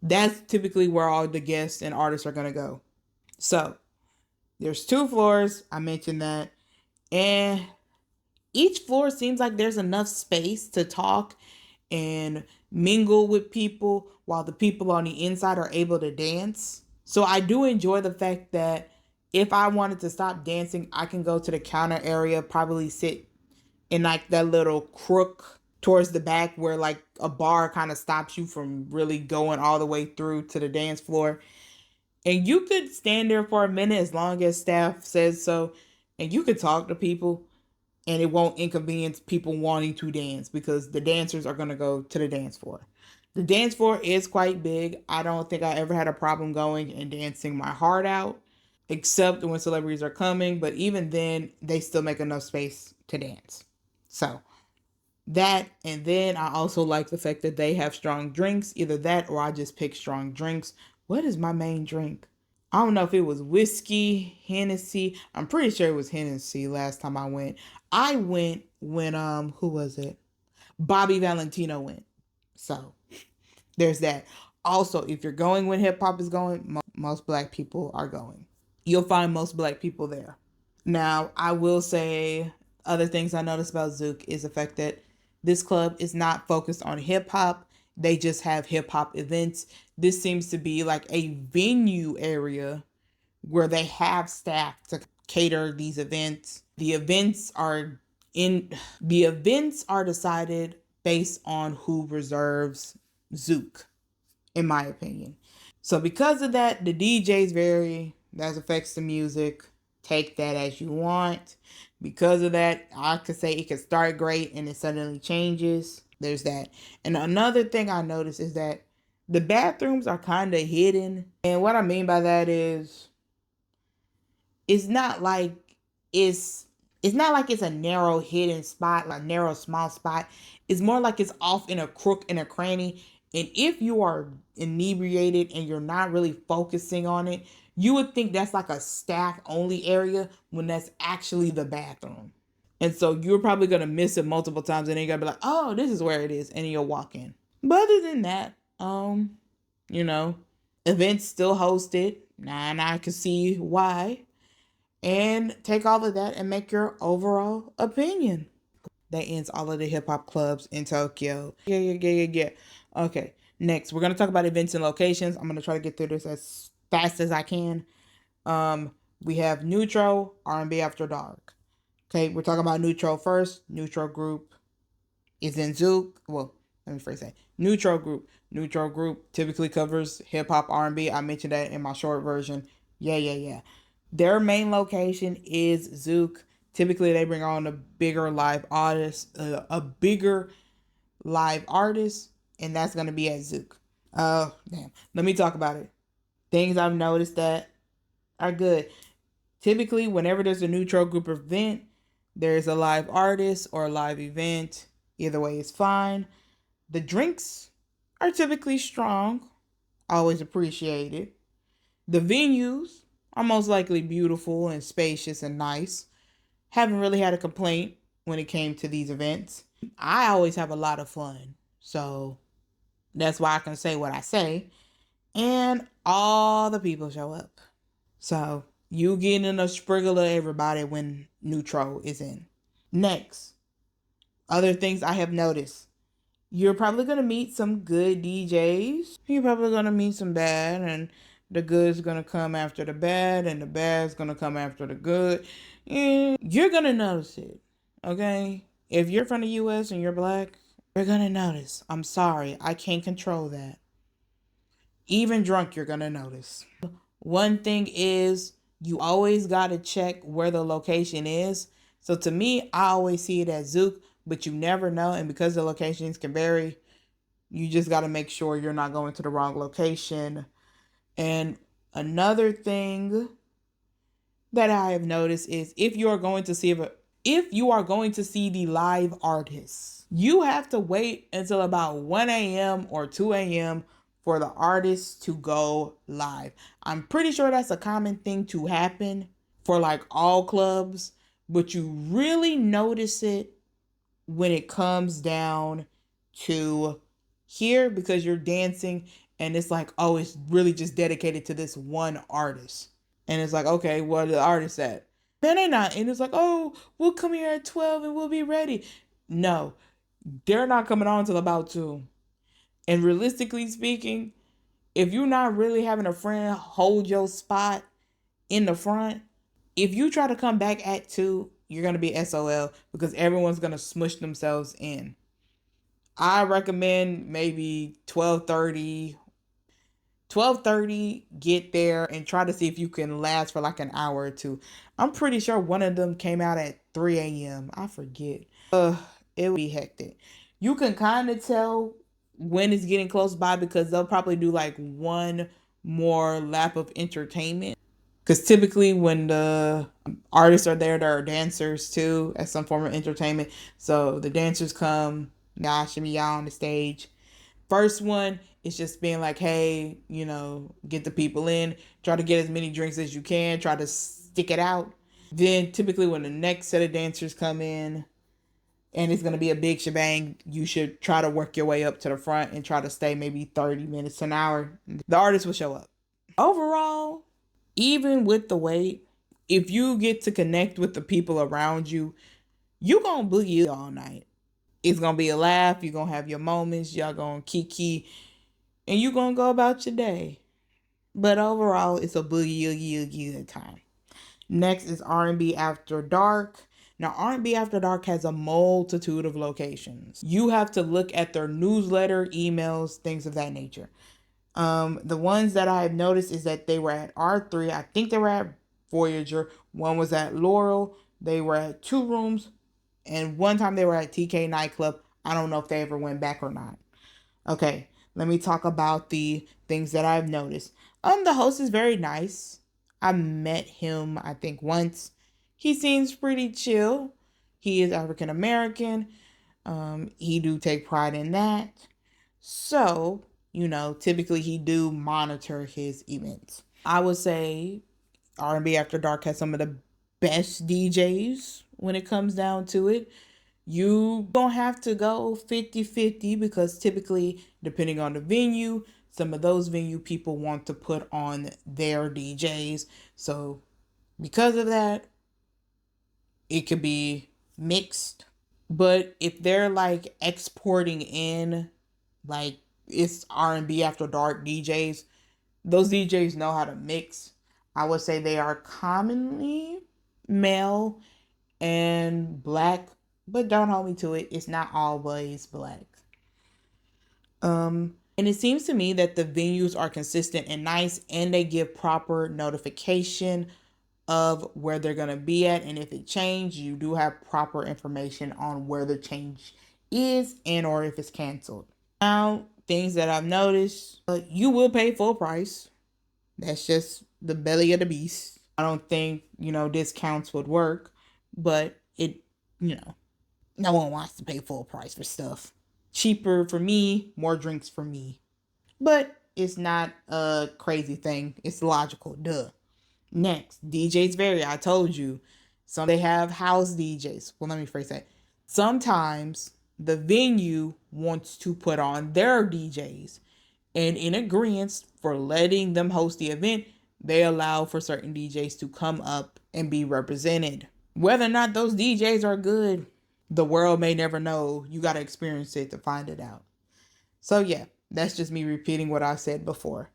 That's typically where all the guests and artists are gonna go. So there's 2 floors. I mentioned that. And each floor seems like there's enough space to talk and mingle with people, while the people on the inside are able to dance. So I do enjoy the fact that if I wanted to stop dancing, I can go to the counter area, probably sit in like that little crook towards the back where like a bar kind of stops you from really going all the way through to the dance floor. And you could stand there for a minute as long as staff says so, and you could talk to people, and it won't inconvenience people wanting to dance because the dancers are going to go to the dance floor. The dance floor is quite big. I don't think I ever had a problem going and dancing my heart out, except when celebrities are coming, but even then, they still make enough space to dance. So, that, and then I also like the fact that they have strong drinks. Either that or I just pick strong drinks. What is my main drink? I don't know if it was whiskey, Hennessy. I'm pretty sure it was Hennessy last time I went. I went when who was it? Bobby Valentino went. So there's that. Also, if you're going when hip hop is going, most black people are going. You'll find most black people there. Now, I will say other things I noticed about Zouk is the fact that this club is not focused on hip hop. They just have hip hop events. This seems to be like a venue area where they have staff to cater these events. The events are decided based on who reserves Zouk, in my opinion. So because of that, the DJs vary. That affects the music. Take that as you want. Because of that, I could say it could start great and it suddenly changes. There's that. And another thing I noticed is that the bathrooms are kind of hidden. And what I mean by that is it's not like it's it's not like it's a narrow hidden spot, like narrow small spot. It's more like it's off in a crook in a cranny. And if you are inebriated and you're not really focusing on it, you would think that's like a staff only area when that's actually the bathroom. And so you're probably gonna miss it multiple times and then you're gonna be like, oh, this is where it is, and then you'll walk in. But other than that, you know, events still hosted. And I can see why, and take all of that and make your overall opinion. That ends all of the hip hop clubs in Tokyo. Yeah. Okay, next we're gonna talk about events and locations. I'm gonna try to get through this as fast as I can. We have Neutro R&B After Dark. Okay, we're talking about Neutro first. Neutro Group is in Zouk. Well, let me phrase that. Neutro Group. Neutro Group typically covers hip hop R&B. I mentioned that in my short version. Yeah. Their main location is Zouk. Typically, they bring on a bigger live artist, and that's gonna be at Zouk. Oh, damn. Let me talk about it. Things I've noticed that are good. Typically, whenever there's a Neutro Group event, there's a live artist or a live event. Either way is fine. The drinks are typically strong, always appreciated. The venues are most likely beautiful and spacious and nice. Haven't really had a complaint when it came to these events. I always have a lot of fun, so that's why I can say what I say. And all the people show up. So you getting a sprinkle of everybody when Neutro is in. Next, other things I have noticed. You're probably going to meet some good DJs. You're probably going to meet some bad, and the good's going to come after the bad, and the bad's going to come after the good. And you're going to notice it, okay? If you're from the US and you're black, you're going to notice. I'm sorry, I can't control that. Even drunk, you're going to notice. One thing is, you always got to check where the location is. So to me, I always see it as Zouk, but you never know. And because the locations can vary, you just got to make sure you're not going to the wrong location. And another thing that I have noticed is if you are going to see the live artists, you have to wait until about 1 a.m. or 2 a.m. for the artists to go live. I'm pretty sure that's a common thing to happen for like all clubs, but you really notice it when it comes down to here because you're dancing and it's like, oh, it's really just dedicated to this one artist. And it's like, okay, where the artist at? Man, they not. And it's like, oh, we'll come here at 12 and we'll be ready. No, they're not coming on until about 2. And realistically speaking, if you're not really having a friend hold your spot in the front, if you try to come back at 2, you're going to be SOL because everyone's going to smush themselves in. I recommend maybe 12:30, get there and try to see if you can last for like an hour or two. I'm pretty sure one of them came out at 3 a.m. I forget. It would be hectic. You can kind of tell when it's getting close by because they'll probably do like one more lap of entertainment. Because typically, when the artists are there are dancers too as some form of entertainment. So the dancers come, y'all shimmy y'all on the stage. First one is just being like, hey, get the people in, try to get as many drinks as you can, try to stick it out. Then typically when the next set of dancers come in and it's going to be a big shebang, you should try to work your way up to the front and try to stay maybe 30 minutes to an hour. The artist will show up. Overall, even with the wait, if you get to connect with the people around you, you going to boogie all night. It's going to be a laugh. You're going to have your moments. Y'all going to kiki and you're gonna go about your day. But overall, it's a boogie oogie oogie time. Next is R&B After Dark. Now, R&B After Dark has a multitude of locations. You have to look at their newsletter, emails, things of that nature. The ones that I've noticed is that they were at R3. I think they were at Voyager. One was at Laurel. They were at Two Rooms. And one time they were at TK Nightclub. I don't know if they ever went back or not. Okay, let me talk about the things that I've noticed. The host is very nice. I met him, I think, once. He seems pretty chill. He is African American. He do take pride in that. So, typically he do monitor his events. I would say R&B After Dark has some of the best DJs when it comes down to it. You don't have to go 50-50 because typically, depending on the venue, some of those venue people want to put on their DJs. So, because of that, it could be mixed. But if they're like exporting in, like it's R&B After Dark DJs, those DJs know how to mix. I would say they are commonly male and black, but don't hold me to it. It's not always black. And it seems to me that the venues are consistent and nice, and they give proper notification of where they're gonna be at, and if it changed, you do have proper information on where the change is and or if it's canceled. Now, things that I've noticed, you will pay full price. That's just the belly of the beast. I don't think discounts would work, but it no one wants to pay full price for stuff. Cheaper for me, more drinks for me. But it's not a crazy thing. It's logical. Duh. Next, DJs vary. I told you. Some they have house DJs. Well, let me phrase that. Sometimes the venue wants to put on their DJs. And in agreement for letting them host the event, they allow for certain DJs to come up and be represented. Whether or not those DJs are good, the world may never know. You got to experience it to find it out. So yeah, that's just me repeating what I said before.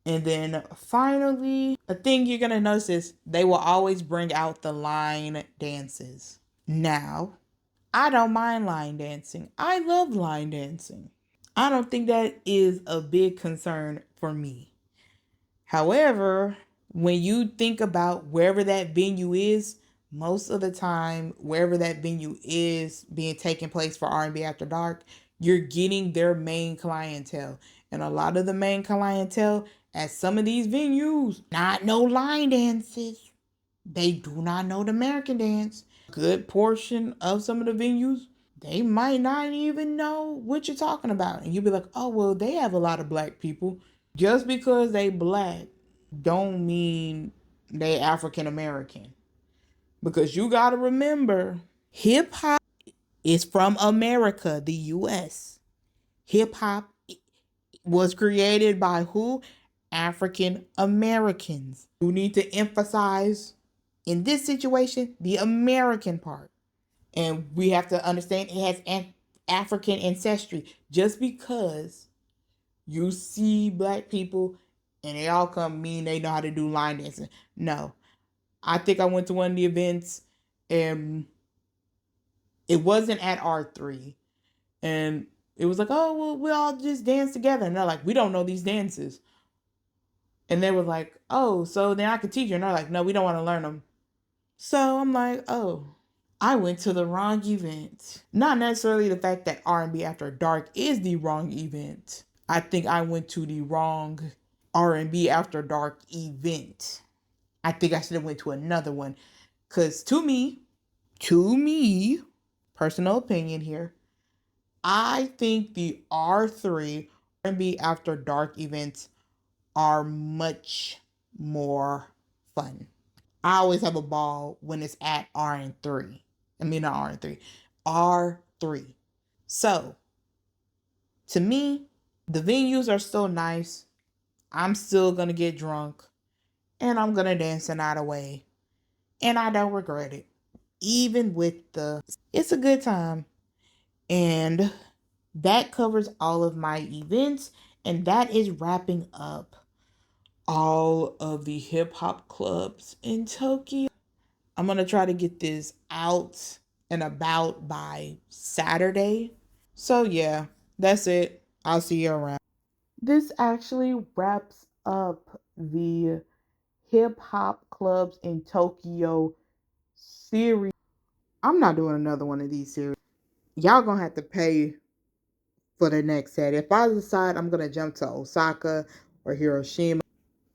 And then finally, a thing you're going to notice is they will always bring out the line dances. Now, I don't mind line dancing. I love line dancing. I don't think that is a big concern for me. However, when you think about wherever that venue is, most of the time, wherever that venue is being taken place for R&B After Dark, you're getting their main clientele. And a lot of the main clientele at some of these venues, not no line dances. They do not know the American dance. Good portion of some of the venues, they might not even know what you're talking about. And you'll be like, oh, well, they have a lot of black people. Just because they black don't mean they African American. Because you got to remember, hip hop is from America, the US. Hip hop was created by who? African Americans. You need to emphasize in this situation the American part. And we have to understand it has African ancestry. Just because you see black people and they all come mean they know how to do line dancing. No. I think I went to one of the events and it wasn't at R3. And it was like, oh, well, we all just dance together. And they're like, we don't know these dances. And they were like, oh, so then I could teach you. And they're like, no, we don't want to learn them. So I'm like, oh, I went to the wrong event. Not necessarily the fact that R&B After Dark is the wrong event. I think I went to the wrong R&B After Dark event. I think I should have went to another one. Because to me, personal opinion here, I think the R3 R&B After Dark events are much more fun. I always have a ball when it's at R&3. I mean, not R&3, R3. So, to me, the venues are still nice. I'm still going to get drunk and I'm going to dance the night away. And I don't regret it. Even with it's a good time. And that covers all of my events. And that is wrapping up all of the hip hop clubs in Tokyo. I'm going to try to get this out and about by Saturday. So, yeah, that's it. I'll see you around. This actually wraps up the hip hop clubs in Tokyo series. I'm not doing another one of these series. Y'all gonna have to pay for the next set. If I decide I'm gonna jump to Osaka or Hiroshima,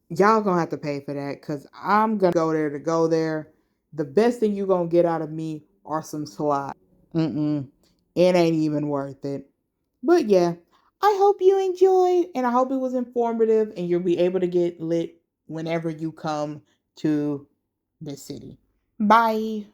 y'all gonna have to pay for that because I'm gonna go there to go there. The best thing you gonna get out of me are some slides. It ain't even worth it. But yeah, I hope you enjoyed and I hope it was informative and you'll be able to get lit whenever you come to the city. Bye.